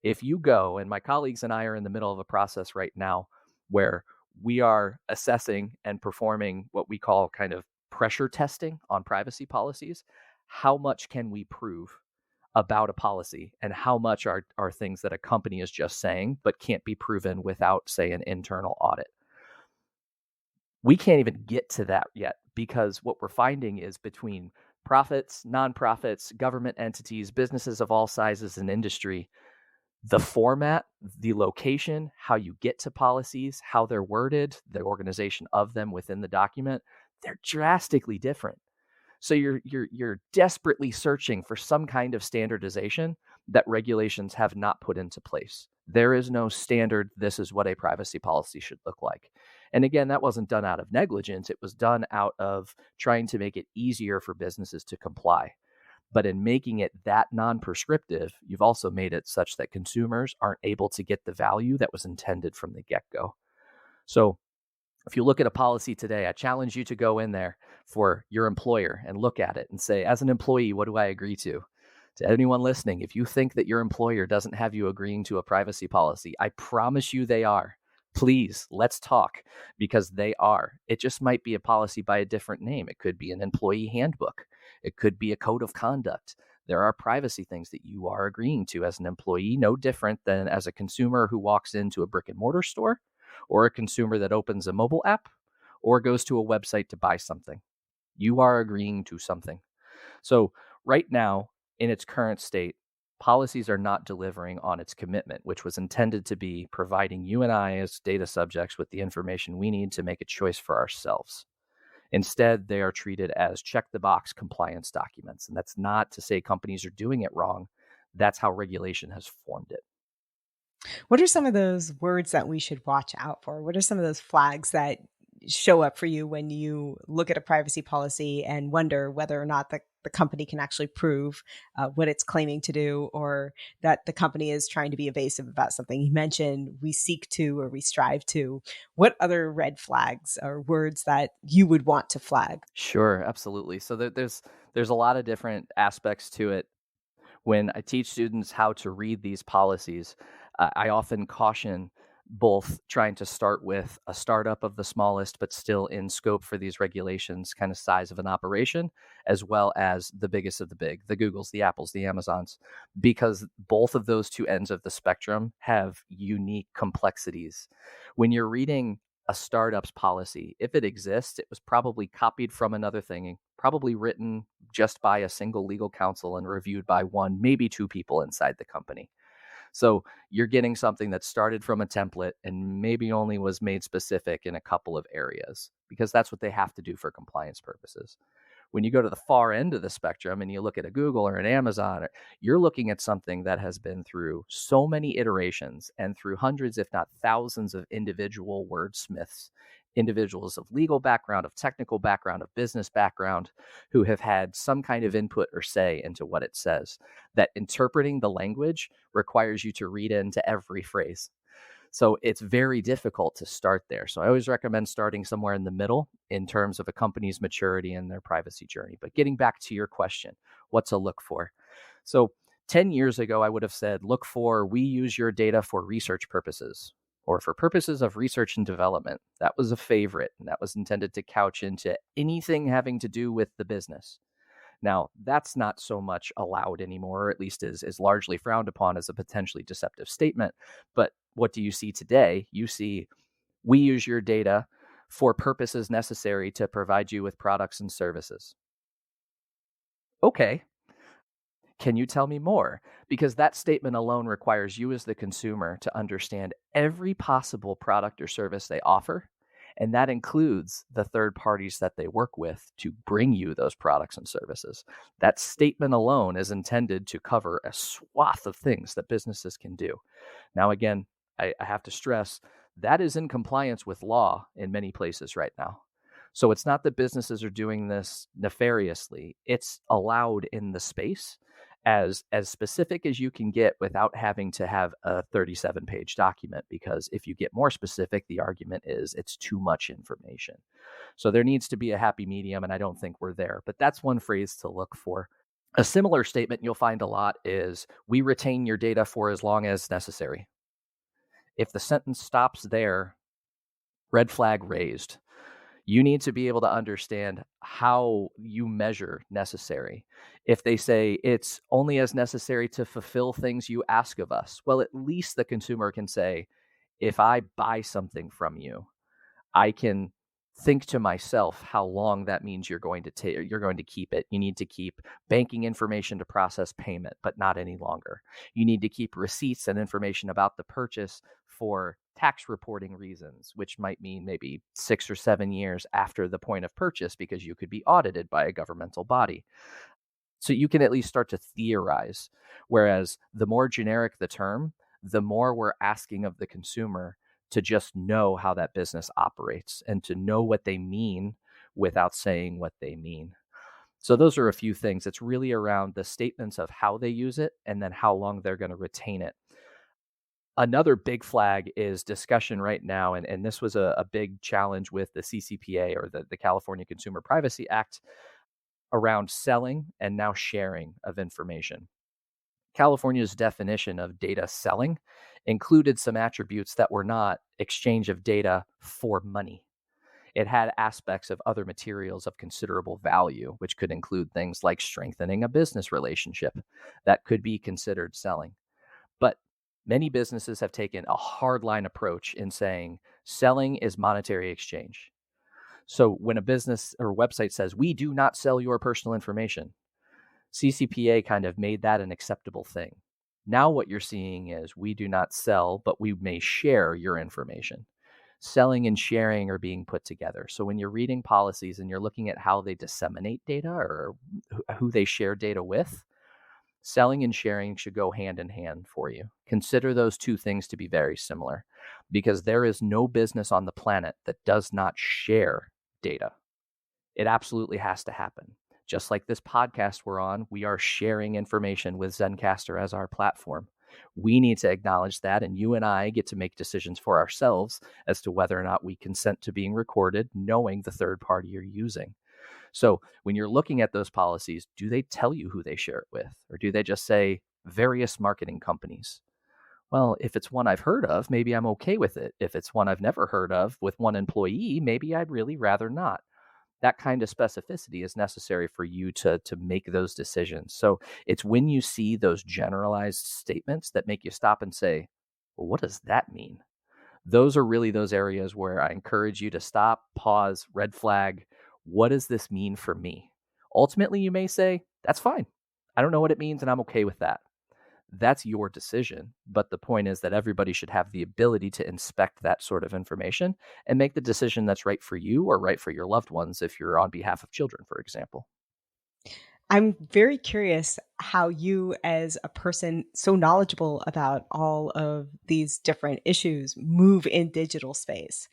If you go, and my colleagues and I are in the middle of a process right now where we are assessing and performing what we call kind of pressure testing on privacy policies. How much can we prove about a policy and how much are things that a company is just saying but can't be proven without, say, an internal audit? We can't even get to that yet because what we're finding is between profits, nonprofits, government entities, businesses of all sizes and industry, the format, the location, how you get to policies, how they're worded, the organization of them within the document, they're drastically different. So you're desperately searching for some kind of standardization that regulations have not put into place. There is no standard, this is what a privacy policy should look like. And again, that wasn't done out of negligence. It was done out of trying to make it easier for businesses to comply. But in making it that non-prescriptive, you've also made it such that consumers aren't able to get the value that was intended from the get-go. So if you look at a policy today, I challenge you to go in there for your employer and look at it and say, as an employee, what do I agree to? To anyone listening, if you think that your employer doesn't have you agreeing to a privacy policy, I promise you they are. Please, let's talk, because they are. It just might be a policy by a different name. It could be an employee handbook. It could be a code of conduct. There are privacy things that you are agreeing to as an employee, no different than as a consumer who walks into a brick and mortar store, or a consumer that opens a mobile app, or goes to a website to buy something. You are agreeing to something. So right now, in its current state, policies are not delivering on its commitment, which was intended to be providing you and I as data subjects with the information we need to make a choice for ourselves. Instead, they are treated as check the box compliance documents. And that's not to say companies are doing it wrong. That's how regulation has formed it. What are some of those words that we should watch out for? What are some of those flags that show up for you when you look at a privacy policy and wonder whether or not the company can actually prove what it's claiming to do, or that the company is trying to be evasive about something? You mentioned we seek to or we strive to. What other red flags or words that you would want to flag? Sure, absolutely. So there's a lot of different aspects to it. When I teach students how to read these policies, I often caution both trying to start with a startup of the smallest, but still in scope for these regulations, kind of size of an operation, as well as the biggest of the big, the Googles, the Apples, the Amazons, because both of those two ends of the spectrum have unique complexities. When you're reading a startup's policy, if it exists, it was probably copied from another thing, probably written just by a single legal counsel and reviewed by one, maybe two people inside the company. So you're getting something that started from a template and maybe only was made specific in a couple of areas, because that's what they have to do for compliance purposes. When you go to the far end of the spectrum and you look at a Google or an Amazon, you're looking at something that has been through so many iterations and through hundreds, if not thousands, of individual wordsmiths, individuals of legal background, of technical background, of business background, who have had some kind of input or say into what it says. That interpreting the language requires you to read into every phrase. So it's very difficult to start there. So I always recommend starting somewhere in the middle in terms of a company's maturity and their privacy journey. But getting back to your question, what to look for. So 10 years ago, I would have said, look for, we use your data for research purposes, or for purposes of research and development. That was a favorite, and that was intended to couch into anything having to do with the business. Now, that's not so much allowed anymore, or at least is largely frowned upon as a potentially deceptive statement. But what do you see today? You see, we use your data for purposes necessary to provide you with products and services. Okay. Can you tell me more? Because that statement alone requires you as the consumer to understand every possible product or service they offer. And that includes the third parties that they work with to bring you those products and services. That statement alone is intended to cover a swath of things that businesses can do. Now, again, I have to stress that is in compliance with law in many places right now. So it's not that businesses are doing this nefariously. It's allowed in the space as specific as you can get without having to have a 37-page document, because if you get more specific, the argument is it's too much information. So there needs to be a happy medium, and I don't think we're there. But that's one phrase to look for. A similar statement you'll find a lot is, we retain your data for as long as necessary. If the sentence stops there, red flag raised. You need to be able to understand how you measure necessary. If they say it's only as necessary to fulfill things you ask of us, well, at least the consumer can say, if I buy something from you, I can think to myself how long that means you're going to keep it. You need to keep banking information to process payment, but not any longer. You need to keep receipts and information about the purchase for tax reporting reasons, which might mean maybe 6 or 7 years after the point of purchase, because you could be audited by a governmental body. So you can at least start to theorize. Whereas the more generic the term, the more we're asking of the consumer to just know how that business operates and to know what they mean without saying what they mean. So those are a few things. It's really around the statements of how they use it and then how long they're going to retain it. Another big flag is discussion right now, and this was a big challenge with the CCPA, or the California Consumer Privacy Act, around selling and now sharing of information. California's definition of data selling included some attributes that were not exchange of data for money. It had aspects of other materials of considerable value, which could include things like strengthening a business relationship that could be considered selling. But many businesses have taken a hardline approach in saying selling is monetary exchange. So when a business or website says, we do not sell your personal information, CCPA kind of made that an acceptable thing. Now what you're seeing is we do not sell, but we may share your information. Selling and sharing are being put together. So when you're reading policies and you're looking at how they disseminate data or who they share data with, selling and sharing should go hand in hand for you. Consider those two things to be very similar, because there is no business on the planet that does not share data. It absolutely has to happen. Just like this podcast we're on, we are sharing information with Zencastr as our platform. We need to acknowledge that, and you and I get to make decisions for ourselves as to whether or not we consent to being recorded, knowing the third party you're using. So when you're looking at those policies, do they tell you who they share it with? Or do they just say various marketing companies? Well, if it's one I've heard of, maybe I'm okay with it. If it's one I've never heard of with one employee, maybe I'd really rather not. That kind of specificity is necessary for you to make those decisions. So it's when you see those generalized statements that make you stop and say, well, what does that mean? Those are really those areas where I encourage you to stop, pause, red flag. What does this mean for me? Ultimately, you may say, that's fine. I don't know what it means, and I'm okay with that. That's your decision. But the point is that everybody should have the ability to inspect that sort of information and make the decision that's right for you or right for your loved ones if you're on behalf of children, for example. I'm very curious how you, as a person so knowledgeable about all of these different issues, move in digital space.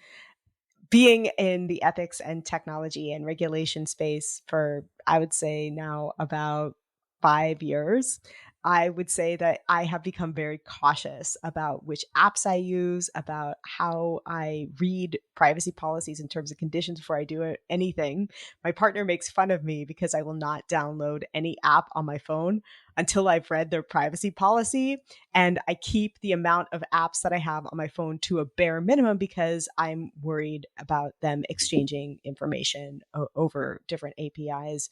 Being in the ethics and technology and regulation space for, I would say now about 5 years, I would say that I have become very cautious about which apps I use, about how I read privacy policies in terms of conditions before I do anything. My partner makes fun of me because I will not download any app on my phone until I've read their privacy policy. And I keep the amount of apps that I have on my phone to a bare minimum because I'm worried about them exchanging information over different APIs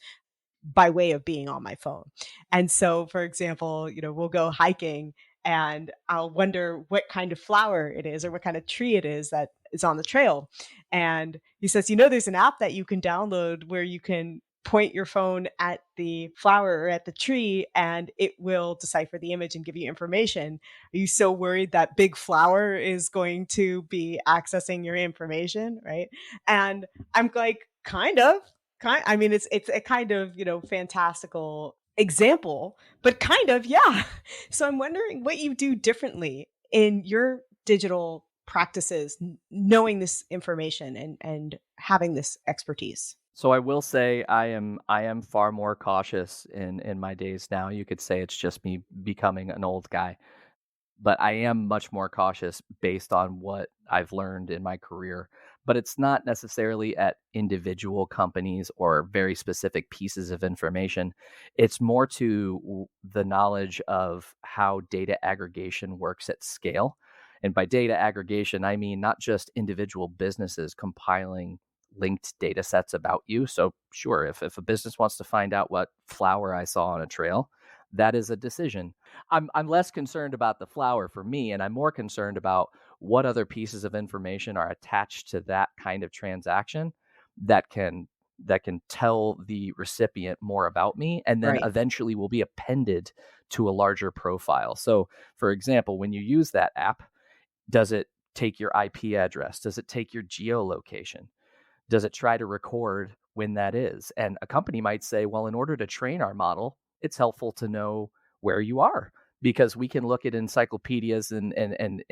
by way of being on my phone. And so, for example, we'll go hiking and I'll wonder what kind of flower it is or what kind of tree it is that is on the trail. And he says, there's an app that you can download where you can point your phone at the flower or at the tree and it will decipher the image and give you information. Are you so worried that big flower is going to be accessing your information? Right. And I'm like, kind of. I mean, it's a kind of, fantastical example, but kind of, yeah. So I'm wondering what you do differently in your digital practices, knowing this information and having this expertise. So I will say I am far more cautious in my days now. You could say it's just me becoming an old guy, but I am much more cautious based on what I've learned in my career. But it's not necessarily at individual companies or very specific pieces of information. It's more to the knowledge of how data aggregation works at scale. And by data aggregation, I mean not just individual businesses compiling linked data sets about you. So sure, if a business wants to find out what flower I saw on a trail, that is a decision. I'm less concerned about the flower for me, and I'm more concerned about what other pieces of information are attached to that kind of transaction that can tell the recipient more about me, and then Right. eventually will be appended to a larger profile. So, for example, when you use that app, does it take your IP address? Does it take your geolocation? Does it try to record when that is? And a company might say, well, in order to train our model, it's helpful to know where you are because we can look at encyclopedias and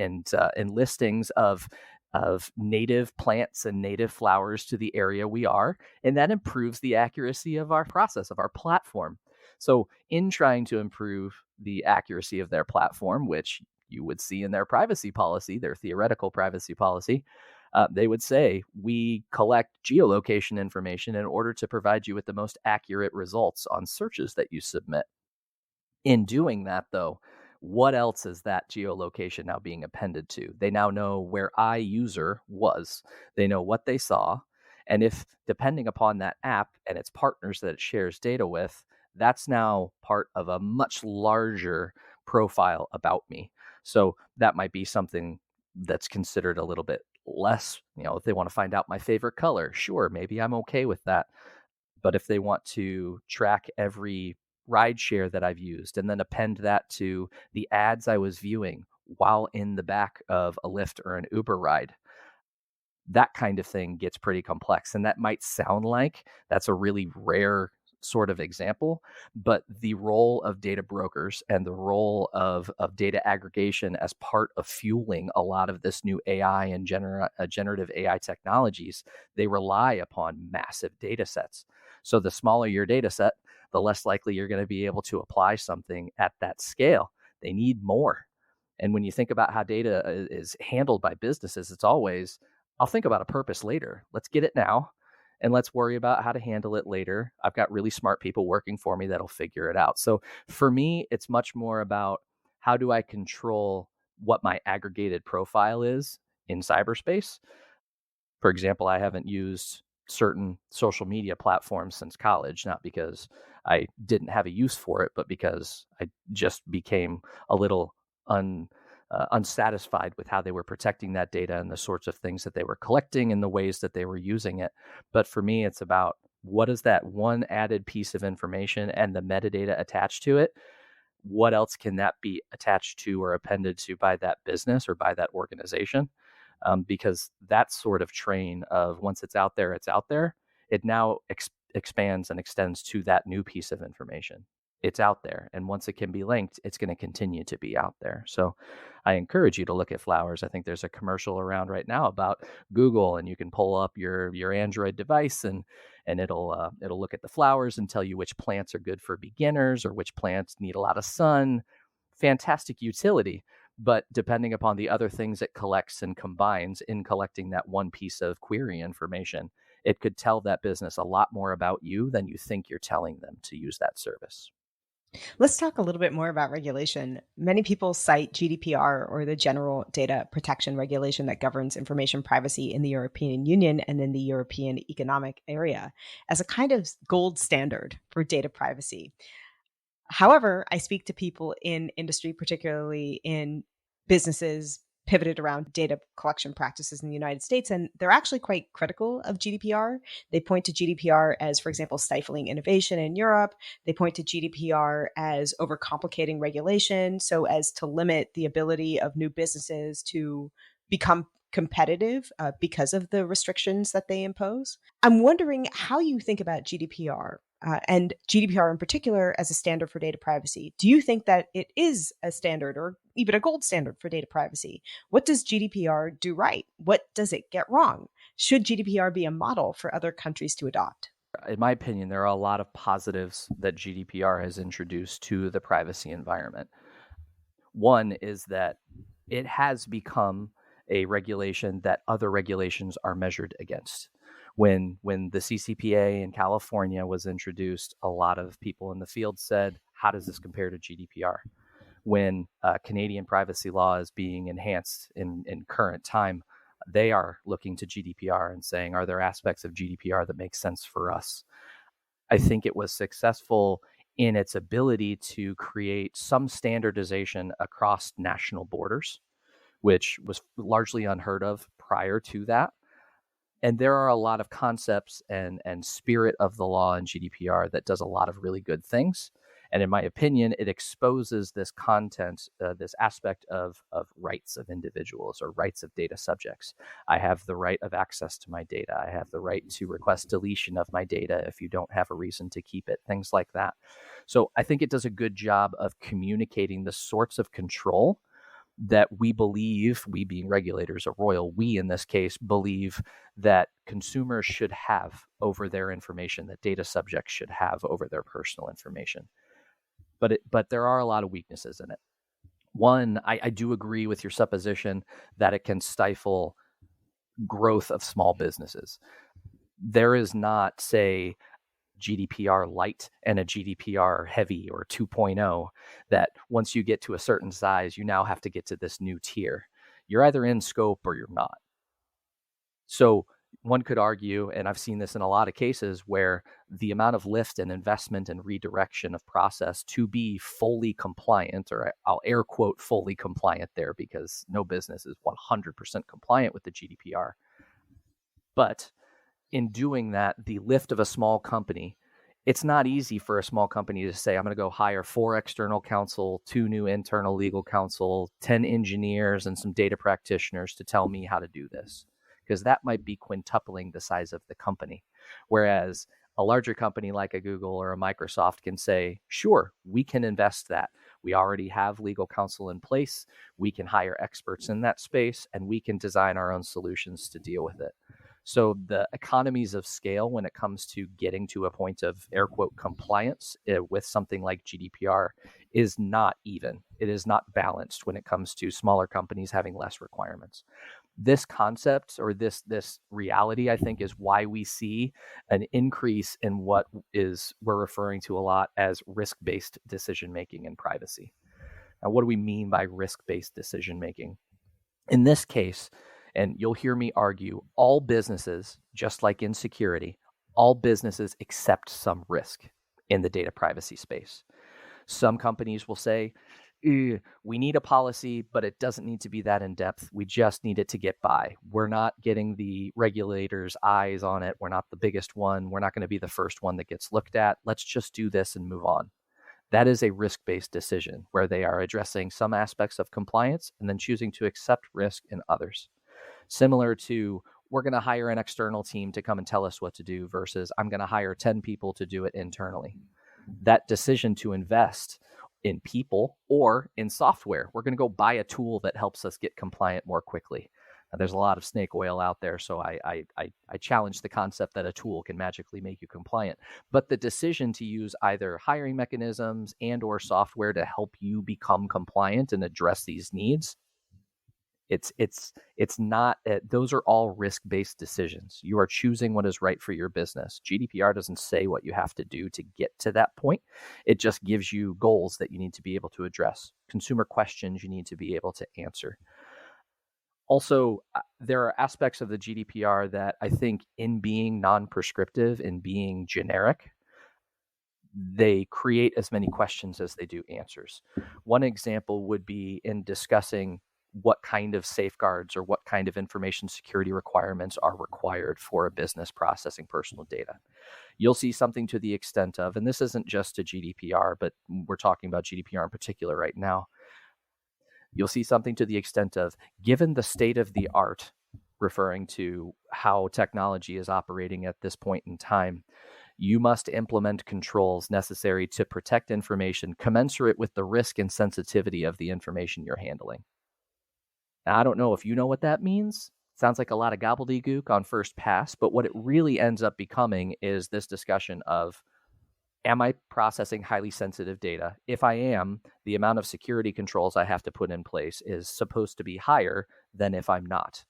listings of native plants and native flowers to the area we are, and that improves the accuracy of our process, of our platform. So in trying to improve the accuracy of their platform, which you would see in their privacy policy, their theoretical privacy policy, they would say, we collect geolocation information in order to provide you with the most accurate results on searches that you submit. In doing that, though, what else is that geolocation now being appended to? They now know where user was. They know what they saw. And if, depending upon that app and its partners that it shares data with, that's now part of a much larger profile about me. So that might be something that's considered a little bit less, if they want to find out my favorite color, sure, maybe I'm okay with that. But if they want to track every ride share that I've used and then append that to the ads I was viewing while in the back of a Lyft or an Uber ride, that kind of thing gets pretty complex. And that might sound like that's a really rare sort of example, but the role of data brokers and the role of data aggregation as part of fueling a lot of this new AI and generative AI technologies, they rely upon massive data sets. So the smaller your data set, the less likely you're going to be able to apply something at that scale. They need more. And when you think about how data is handled by businesses, it's always, I'll think about a purpose later. Let's get it now, and let's worry about how to handle it later. I've got really smart people working for me that'll figure it out. So for me, it's much more about, how do I control what my aggregated profile is in cyberspace? For example, I haven't used certain social media platforms since college, not because I didn't have a use for it, but because I just became a little unsatisfied with how they were protecting that data and the sorts of things that they were collecting and the ways that they were using it. But for me, it's about, what is that one added piece of information and the metadata attached to it? What else can that be attached to or appended to by that business or by that organization? Because that sort of train of, once it's out there, it now expands and extends to that new piece of information. It's out there. And once it can be linked, it's going to continue to be out there. So I encourage you to look at flowers. I think there's a commercial around right now about Google, and you can pull up your Android device and it'll look at the flowers and tell you which plants are good for beginners or which plants need a lot of sun. Fantastic utility. But depending upon the other things it collects and combines in collecting that one piece of query information, it could tell that business a lot more about you than you think you're telling them to use that service. Let's talk a little bit more about regulation. Many people cite GDPR, or the General Data Protection Regulation that governs information privacy in the European Union and in the European Economic Area, as a kind of gold standard for data privacy. However, I speak to people in industry, particularly in businesses pivoted around data collection practices in the United States, and they're actually quite critical of GDPR. They point to GDPR as, for example, stifling innovation in Europe. They point to GDPR as overcomplicating regulation, so as to limit the ability of new businesses to become competitive because of the restrictions that they impose. I'm wondering how you think about GDPR and GDPR in particular as a standard for data privacy. Do you think that it is a standard or even a gold standard for data privacy? What does GDPR do right? What does it get wrong? Should GDPR be a model for other countries to adopt? In my opinion, there are a lot of positives that GDPR has introduced to the privacy environment. One is that it has become a regulation that other regulations are measured against. When the CCPA in California was introduced, a lot of people in the field said, how does this compare to GDPR? When Canadian privacy law is being enhanced in current time, they are looking to GDPR and saying, are there aspects of GDPR that make sense for us? I think it was successful in its ability to create some standardization across national borders, which was largely unheard of prior to that. And there are a lot of concepts and spirit of the law in GDPR that does a lot of really good things. And in my opinion, it exposes this content, this aspect of rights of individuals or rights of data subjects. I have the right of access to my data. I have the right to request deletion of my data if you don't have a reason to keep it, things like that. So I think it does a good job of communicating the sorts of control that we believe, we being regulators at Royal, we in this case believe that consumers should have over their information, that data subjects should have over their personal information. But there are a lot of weaknesses in it. One, I do agree with your supposition that it can stifle growth of small businesses. There is not, say, GDPR light and a GDPR heavy or 2.0 that once you get to a certain size, you now have to get to this new tier. You're either in scope or you're not. So one could argue, and I've seen this in a lot of cases, where the amount of lift and investment and redirection of process to be fully compliant, or I'll air quote fully compliant there because no business is 100% compliant with the GDPR. But in doing that, the lift of a small company, it's not easy for a small company to say, I'm going to go hire 4 external counsel, 2 new internal legal counsel, 10 engineers, and some data practitioners to tell me how to do this, because that might be quintupling the size of the company. Whereas a larger company like a Google or a Microsoft can say, sure, we can invest that. We already have legal counsel in place. We can hire experts in that space, and we can design our own solutions to deal with it. So the economies of scale when it comes to getting to a point of air quote compliance with something like GDPR is not even. It is not balanced when it comes to smaller companies having less requirements. This concept or this reality, I think, is why we see an increase in what we're referring to a lot as risk-based decision-making and privacy. Now, what do we mean by risk-based decision-making? In this case, and you'll hear me argue, all businesses, just like in security, all businesses accept some risk in the data privacy space. Some companies will say, we need a policy, but it doesn't need to be that in depth. We just need it to get by. We're not getting the regulators' eyes on it. We're not the biggest one. We're not going to be the first one that gets looked at. Let's just do this and move on. That is a risk-based decision where they are addressing some aspects of compliance and then choosing to accept risk in others. Similar to, we're going to hire an external team to come and tell us what to do versus I'm going to hire 10 people to do it internally. That decision to invest in people or in software, we're going to go buy a tool that helps us get compliant more quickly. Now, there's a lot of snake oil out there, so I challenge the concept that a tool can magically make you compliant. But the decision to use either hiring mechanisms and or software to help you become compliant and address these needs, it's not, those are all risk-based decisions. You are choosing what is right for your business. GDPR doesn't say what you have to do to get to that point. It just gives you goals that you need to be able to address, consumer questions you need to be able to answer. Also, there are aspects of the GDPR that I think, in being non-prescriptive, in being generic, they create as many questions as they do answers. One example would be in discussing what kind of safeguards or what kind of information security requirements are required for a business processing personal data. You'll see something to the extent of, and this isn't just a GDPR, but we're talking about GDPR in particular right now. You'll see something to the extent of, given the state of the art, referring to how technology is operating at this point in time, you must implement controls necessary to protect information commensurate with the risk and sensitivity of the information you're handling. Now, I don't know if you know what that means. Sounds like a lot of gobbledygook on first pass, but what it really ends up becoming is this discussion of, am I processing highly sensitive data? If I am, the amount of security controls I have to put in place is supposed to be higher than if I'm not.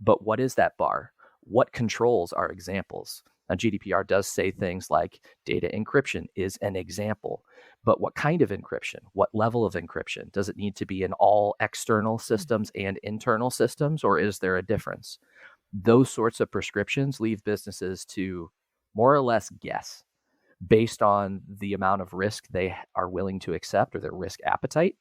But what is that bar? What controls are examples? Now, GDPR does say things like data encryption is an example, but what kind of encryption? What level of encryption? Does it need to be in all external systems and internal systems, or is there a difference? Those sorts of prescriptions leave businesses to more or less guess based on the amount of risk they are willing to accept or their risk appetite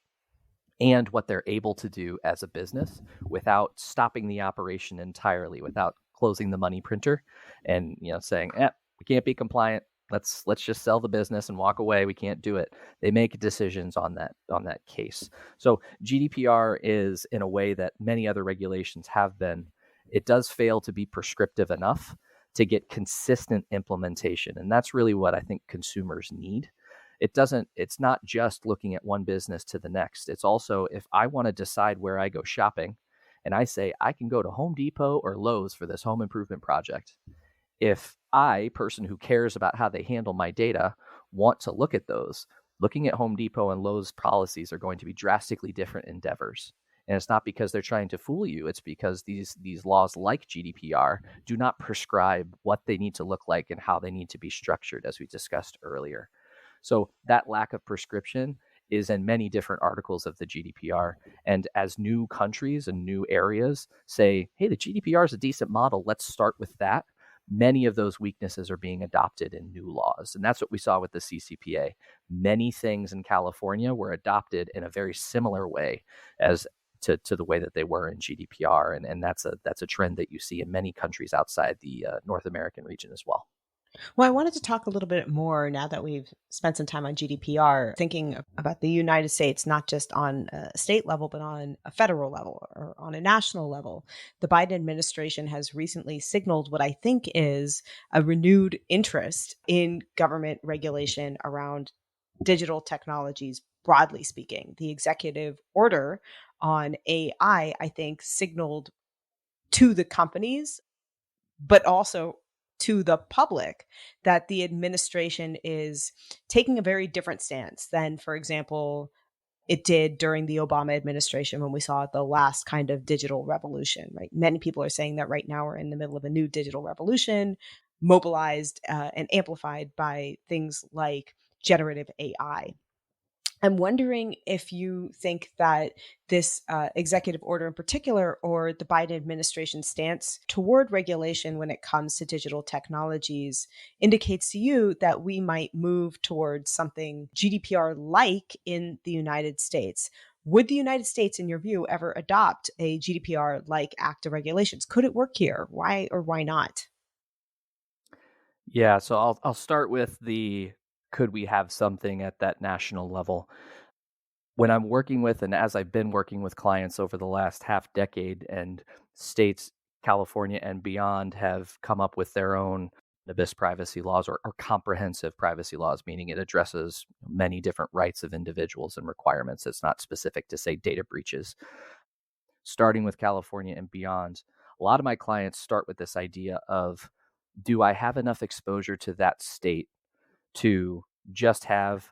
and what they're able to do as a business without stopping the operation entirely, without closing the money printer and saying, we can't be compliant. let's just sell the business and walk away. We can't do it. They make decisions on that case. So GDPR is, in a way that many other regulations have been, it does fail to be prescriptive enough to get consistent implementation. And that's really what I think consumers need. It's not just looking at one business to the next. It's also, if I want to decide where I go shopping and I say I can go to Home Depot or Lowe's for this home improvement project, if I, person who cares about how they handle my data, want to look at those, looking at Home Depot and Lowe's policies are going to be drastically different endeavors. And it's not because they're trying to fool you. It's because these laws like GDPR do not prescribe what they need to look like and how they need to be structured, as we discussed earlier. So that lack of prescription is in many different articles of the GDPR. And as new countries and new areas say, hey, the GDPR is a decent model, let's start with that, many of those weaknesses are being adopted in new laws. And that's what we saw with the CCPA. Many things in California were adopted in a very similar way as to the way that they were in GDPR. And that's a trend that you see in many countries outside the North American region as well. Well, I wanted to talk a little bit more now that we've spent some time on GDPR, thinking about the United States, not just on a state level, but on a federal level or on a national level. The Biden administration has recently signaled what I think is a renewed interest in government regulation around digital technologies, broadly speaking. The executive order on AI, I think, signaled to the companies, but also to the public, that the administration is taking a very different stance than, for example, it did during the Obama administration when we saw the last kind of digital revolution, right? Many people are saying that right now we're in the middle of a new digital revolution, mobilized and amplified by things like generative AI. I'm wondering if you think that this executive order in particular, or the Biden administration's stance toward regulation when it comes to digital technologies, indicates to you that we might move towards something GDPR-like in the United States. Would the United States, in your view, ever adopt a GDPR-like act of regulations? Could it work here? Why or why not? Yeah, so I'll start with the could we have something at that national level? When I'm working with, and as I've been working with clients over the last half decade, and states, California and beyond, have come up with their own NIBIS privacy laws, or comprehensive privacy laws, meaning it addresses many different rights of individuals and requirements. It's not specific to, say, data breaches. Starting with California and beyond, a lot of my clients start with this idea of, do I have enough exposure to that state to just have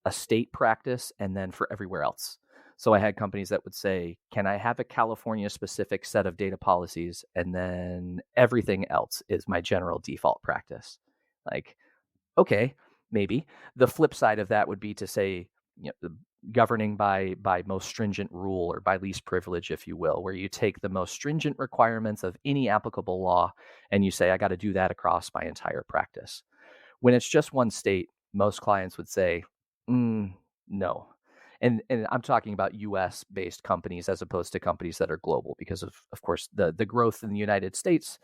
a state practice and then for everywhere else? So I had companies that would say, can I have a California specific set of data policies and then everything else is my general default practice? Like, okay, maybe. The flip side of that would be to say, governing by most stringent rule, or by least privilege, if you will, where you take the most stringent requirements of any applicable law and you say, I got to do that across my entire practice. When it's just one state, most clients would say, no. And I'm talking about US based companies as opposed to companies that are global, because of course the growth in the United States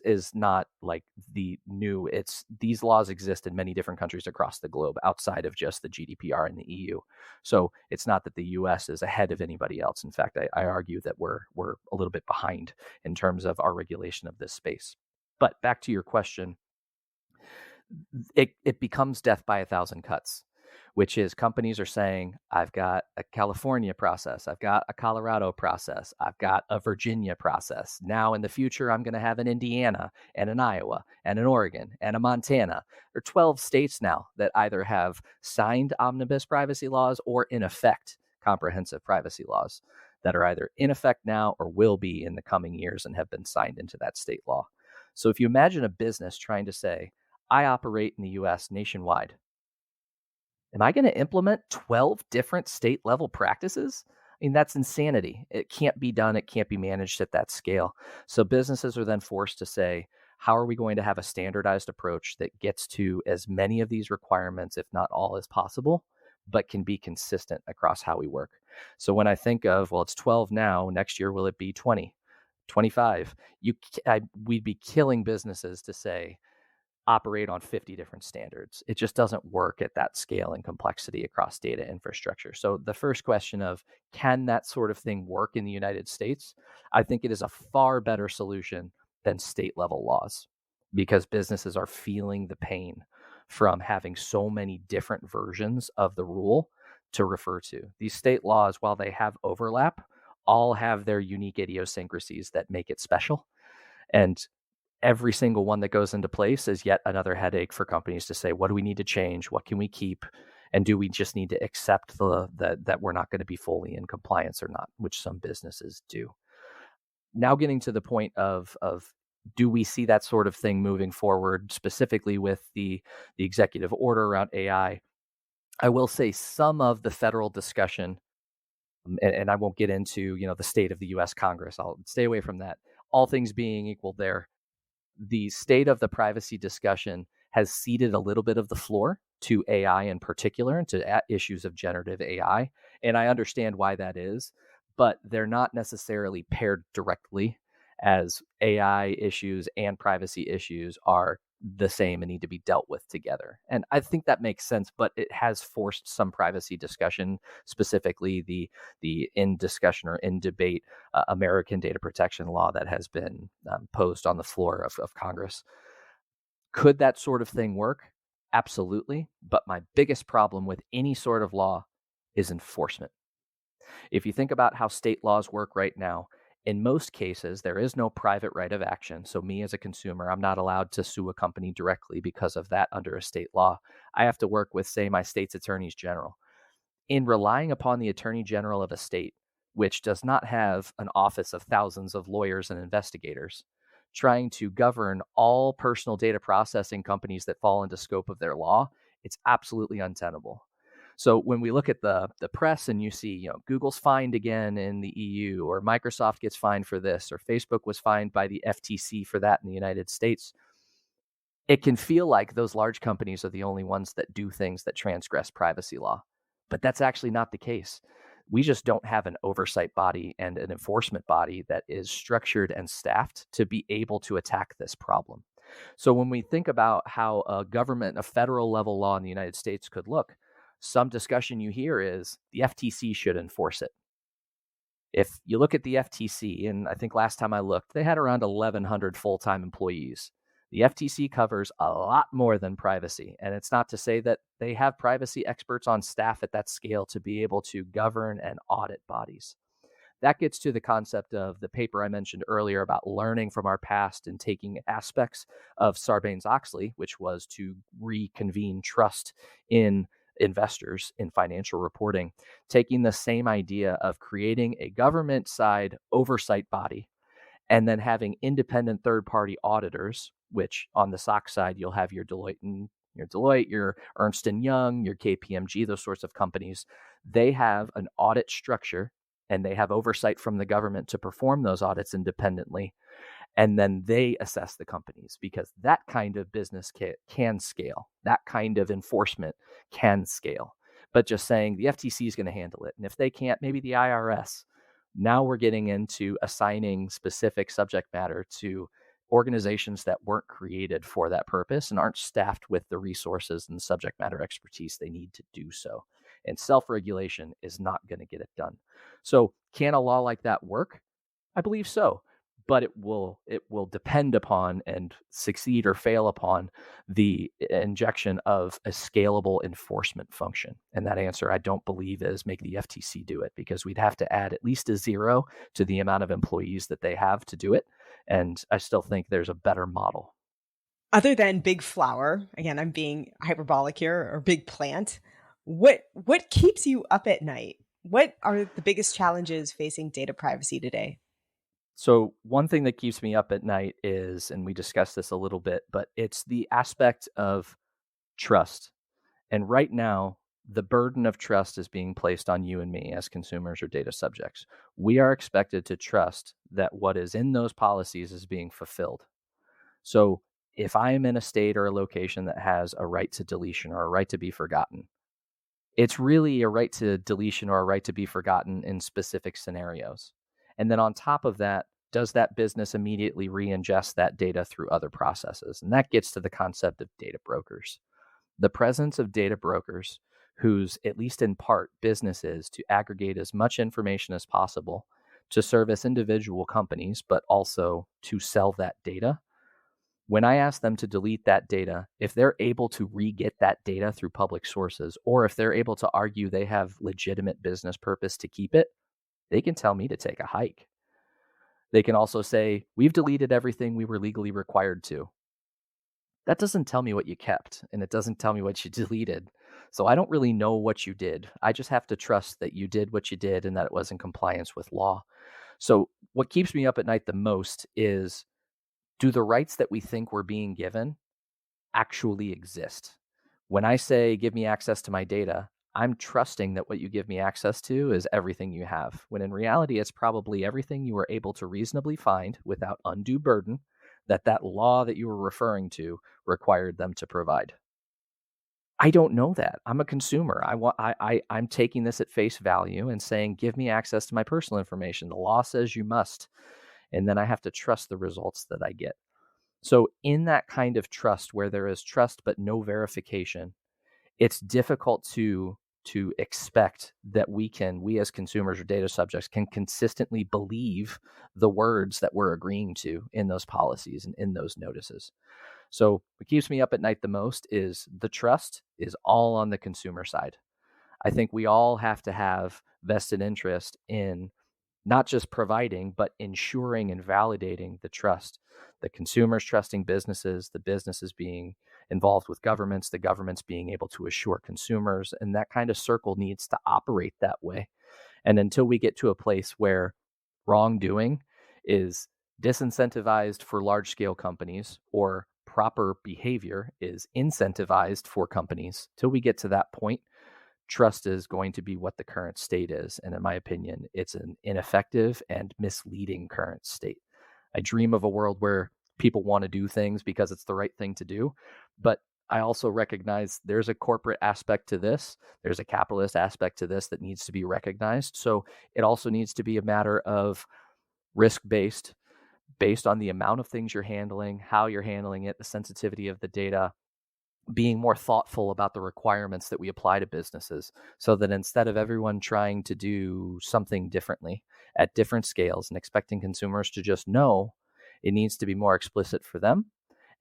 is not like it's these laws exist in many different countries across the globe outside of just the GDPR and the EU. So it's not that the US is ahead of anybody else. In fact, I argue that we're a little bit behind in terms of our regulation of this space. But back to your question, it becomes death by a thousand cuts, which is companies are saying, I've got a California process, I've got a Colorado process, I've got a Virginia process. Now in the future, I'm going to have an Indiana and an Iowa and an Oregon and a Montana. There are 12 states now that either have signed omnibus privacy laws or in effect comprehensive privacy laws that are either in effect now or will be in the coming years and have been signed into that state law. So if you imagine a business trying to say, I operate in the US nationwide, am I going to implement 12 different state level practices? I mean, that's insanity. It can't be done. It can't be managed at that scale. So businesses are then forced to say, how are we going to have a standardized approach that gets to as many of these requirements, if not all, as possible, but can be consistent across how we work? So when I think of, well, it's 12 now, next year, will it be 20, 25? We'd be killing businesses to say, operate on 50 different standards. It just doesn't work at that scale and complexity across data infrastructure. So the first question of, can that sort of thing work in the United States? I think it is a far better solution than state level laws, because businesses are feeling the pain from having so many different versions of the rule to refer to. These state laws, while they have overlap, all have their unique idiosyncrasies that make it special. And every single one that goes into place is yet another headache for companies to say, what do we need to change? What can we keep? And do we just need to accept that we're not going to be fully in compliance or not, which some businesses do. Now getting to the point of do we see that sort of thing moving forward, specifically with the executive order around AI? I will say some of the federal discussion, and I won't get into the state of the U.S. Congress. I'll stay away from that. All things being equal, there, the state of the privacy discussion has ceded a little bit of the floor to AI in particular, and to issues of generative AI. And I understand why that is, but they're not necessarily paired directly, as AI issues and privacy issues are the same and need to be dealt with together. And I think that makes sense, but it has forced some privacy discussion, specifically the in discussion or in debate American data protection law that has been posed on the floor of Congress. Could that sort of thing work? Absolutely. But my biggest problem with any sort of law is enforcement. If you think about how state laws work right now, in most cases, there is no private right of action. So me as a consumer, I'm not allowed to sue a company directly because of that under a state law. I have to work with, say, my state's attorneys general. In relying upon the attorney general of a state, which does not have an office of thousands of lawyers and investigators, trying to govern all personal data processing companies that fall into scope of their law, it's absolutely untenable. So when we look at the press and you see, Google's fined again in the EU, or Microsoft gets fined for this, or Facebook was fined by the FTC for that in the United States, it can feel like those large companies are the only ones that do things that transgress privacy law. But that's actually not the case. We just don't have an oversight body and an enforcement body that is structured and staffed to be able to attack this problem. So when we think about how a government, a federal level law in the United States could look, some discussion you hear is the FTC should enforce it. If you look at the FTC, and I think last time I looked, they had around 1,100 full-time employees. The FTC covers a lot more than privacy. And it's not to say that they have privacy experts on staff at that scale to be able to govern and audit bodies. That gets to the concept of the paper I mentioned earlier about learning from our past and taking aspects of Sarbanes-Oxley, which was to reconvene trust in investors in financial reporting, taking the same idea of creating a government side oversight body and then having independent third-party auditors, which on the SOX side, you'll have your Deloitte, your Ernst & Young, your KPMG, those sorts of companies. They have an audit structure and they have oversight from the government to perform those audits independently. And then they assess the companies, because that kind of business can scale. That kind of enforcement can scale. But just saying the FTC is going to handle it, and if they can't, maybe the IRS. Now we're getting into assigning specific subject matter to organizations that weren't created for that purpose and aren't staffed with the resources and subject matter expertise they need to do so. And self-regulation is not going to get it done. So can a law like that work? I believe so. But it will depend upon and succeed or fail upon the injection of a scalable enforcement function. And that answer, I don't believe, is make the FTC do it, because we'd have to add at least a 0 to the amount of employees that they have to do it. And I still think there's a better model. Other than big flower, again, I'm being hyperbolic here, or big plant, what keeps you up at night? What are the biggest challenges facing data privacy today? So one thing that keeps me up at night is, and we discussed this a little bit, but it's the aspect of trust. And right now, the burden of trust is being placed on you and me as consumers or data subjects. We are expected to trust that what is in those policies is being fulfilled. So if I am in a state or a location that has a right to deletion or a right to be forgotten, it's really a right to deletion or a right to be forgotten in specific scenarios. And then on top of that, does that business immediately re-ingest that data through other processes? And that gets to the concept of data brokers. The presence of data brokers, whose, at least in part, business is to aggregate as much information as possible to service individual companies, but also to sell that data. When I ask them to delete that data, if they're able to re-get that data through public sources, or if they're able to argue they have legitimate business purpose to keep it, they can tell me to take a hike. They can also say, we've deleted everything we were legally required to. That doesn't tell me what you kept, and it doesn't tell me what you deleted. So I don't really know what you did. I just have to trust that you did what you did and that it was in compliance with law. So what keeps me up at night the most is, do the rights that we think we're being given actually exist? When I say, give me access to my data, I'm trusting that what you give me access to is everything you have, when in reality, it's probably everything you were able to reasonably find without undue burden that law that you were referring to required them to provide. I don't know that. I'm a consumer. I'm taking this at face value and saying, give me access to my personal information. The law says you must. And then I have to trust the results that I get. So in that kind of trust, where there is trust but no verification, it's difficult to expect that we as consumers or data subjects can consistently believe the words that we're agreeing to in those policies and in those notices. So what keeps me up at night the most is the trust is all on the consumer side. I think we all have to have vested interest in not just providing, but ensuring and validating the trust. The consumers trusting businesses, the businesses being involved with governments, the governments being able to assure consumers, and that kind of circle needs to operate that way. And until we get to a place where wrongdoing is disincentivized for large scale companies, or proper behavior is incentivized for companies, till we get to that point, trust is going to be what the current state is. And in my opinion, it's an ineffective and misleading current state. I dream of a world where people want to do things because it's the right thing to do. But I also recognize there's a corporate aspect to this. There's a capitalist aspect to this that needs to be recognized. So it also needs to be a matter of risk-based, based on the amount of things you're handling, how you're handling it, the sensitivity of the data, being more thoughtful about the requirements that we apply to businesses, so that instead of everyone trying to do something differently at different scales and expecting consumers to just know, it needs to be more explicit for them.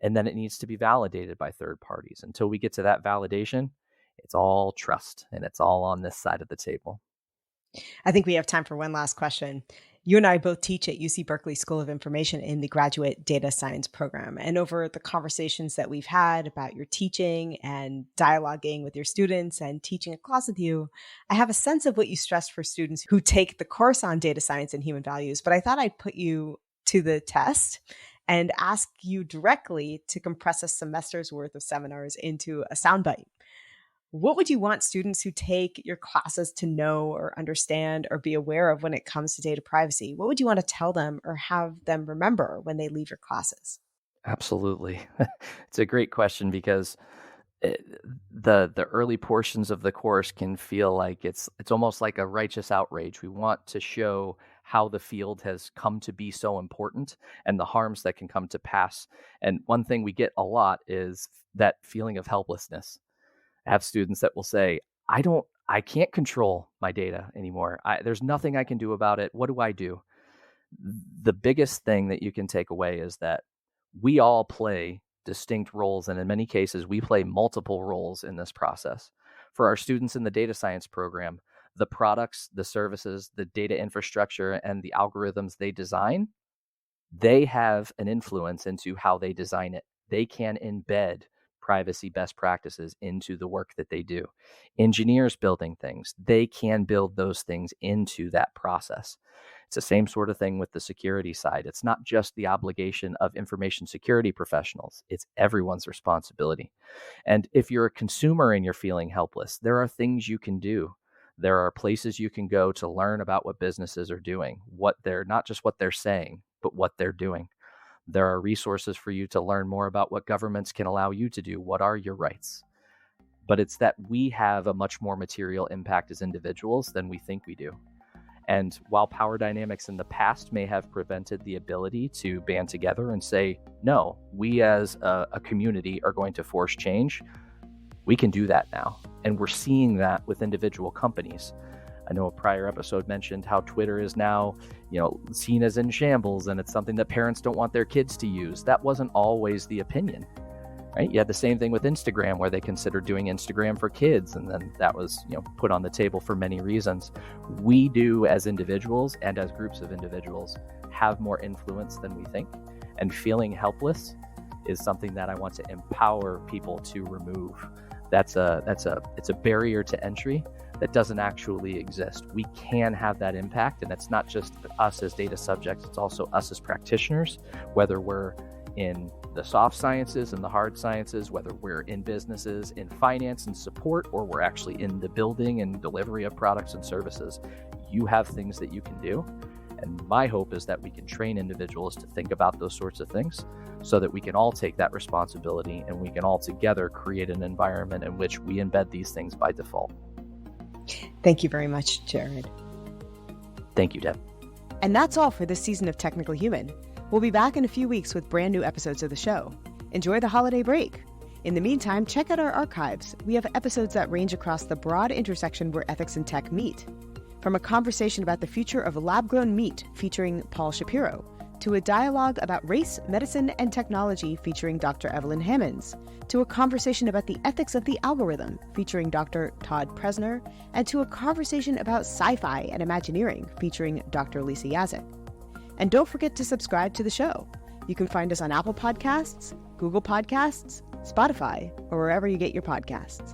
And then it needs to be validated by third parties. Until we get to that validation, it's all trust, and it's all on this side of the table. I think we have time for one last question. You and I both teach at UC Berkeley School of Information in the graduate data science program. And over the conversations that we've had about your teaching and dialoguing with your students and teaching a class with you, I have a sense of what you stress for students who take the course on data science and human values. But I thought I'd put you to the test and ask you directly to compress a semester's worth of seminars into a soundbite. What would you want students who take your classes to know or understand or be aware of when it comes to data privacy? What would you want to tell them or have them remember when they leave your classes? Absolutely. It's a great question, because the early portions of the course can feel like it's almost like a righteous outrage. We want to show how the field has come to be so important and the harms that can come to pass. And one thing we get a lot is that feeling of helplessness. I have students that will say, I can't control my data anymore. There's nothing I can do about it. What do I do? The biggest thing that you can take away is that we all play distinct roles, and in many cases, we play multiple roles in this process. For our students in the data science program, the products, the services, the data infrastructure, and the algorithms they design, they have an influence into how they design it. They can embed privacy best practices into the work that they do. Engineers building things, they can build those things into that process. It's the same sort of thing with the security side. It's not just the obligation of information security professionals. It's everyone's responsibility. And if you're a consumer and you're feeling helpless, there are things you can do. There are places you can go to learn about what businesses are doing, not just what they're saying, but what they're doing. There are resources for you to learn more about what governments can allow you to do. What are your rights? But it's that we have a much more material impact as individuals than we think we do. And while power dynamics in the past may have prevented the ability to band together and say, no, we as a community are going to force change, we can do that now. And we're seeing that with individual companies. I know a prior episode mentioned how Twitter is now, seen as in shambles, and it's something that parents don't want their kids to use. That wasn't always the opinion, right? You had the same thing with Instagram, where they considered doing Instagram for kids, and then that was, put on the table for many reasons. We do, as individuals and as groups of individuals, have more influence than we think, and feeling helpless is something that I want to empower people to remove. It's a barrier to entry that doesn't actually exist. We can have that impact, and it's not just us as data subjects, it's also us as practitioners, whether we're in the soft sciences and the hard sciences, whether we're in businesses, in finance and support, or we're actually in the building and delivery of products and services. You have things that you can do. And my hope is that we can train individuals to think about those sorts of things so that we can all take that responsibility and we can all together create an environment in which we embed these things by default. Thank you very much, Jared. Thank you, Deb. And that's all for this season of Technical Human. We'll be back in a few weeks with brand new episodes of the show. Enjoy the holiday break. In the meantime, check out our archives. We have episodes that range across the broad intersection where ethics and tech meet. From a conversation about the future of lab-grown meat featuring Paul Shapiro, to a dialogue about race, medicine, and technology featuring Dr. Evelyn Hammonds, to a conversation about the ethics of the algorithm featuring Dr. Todd Presner, and to a conversation about sci-fi and Imagineering featuring Dr. Lisa Yazek. And don't forget to subscribe to the show. You can find us on Apple Podcasts, Google Podcasts, Spotify, or wherever you get your podcasts.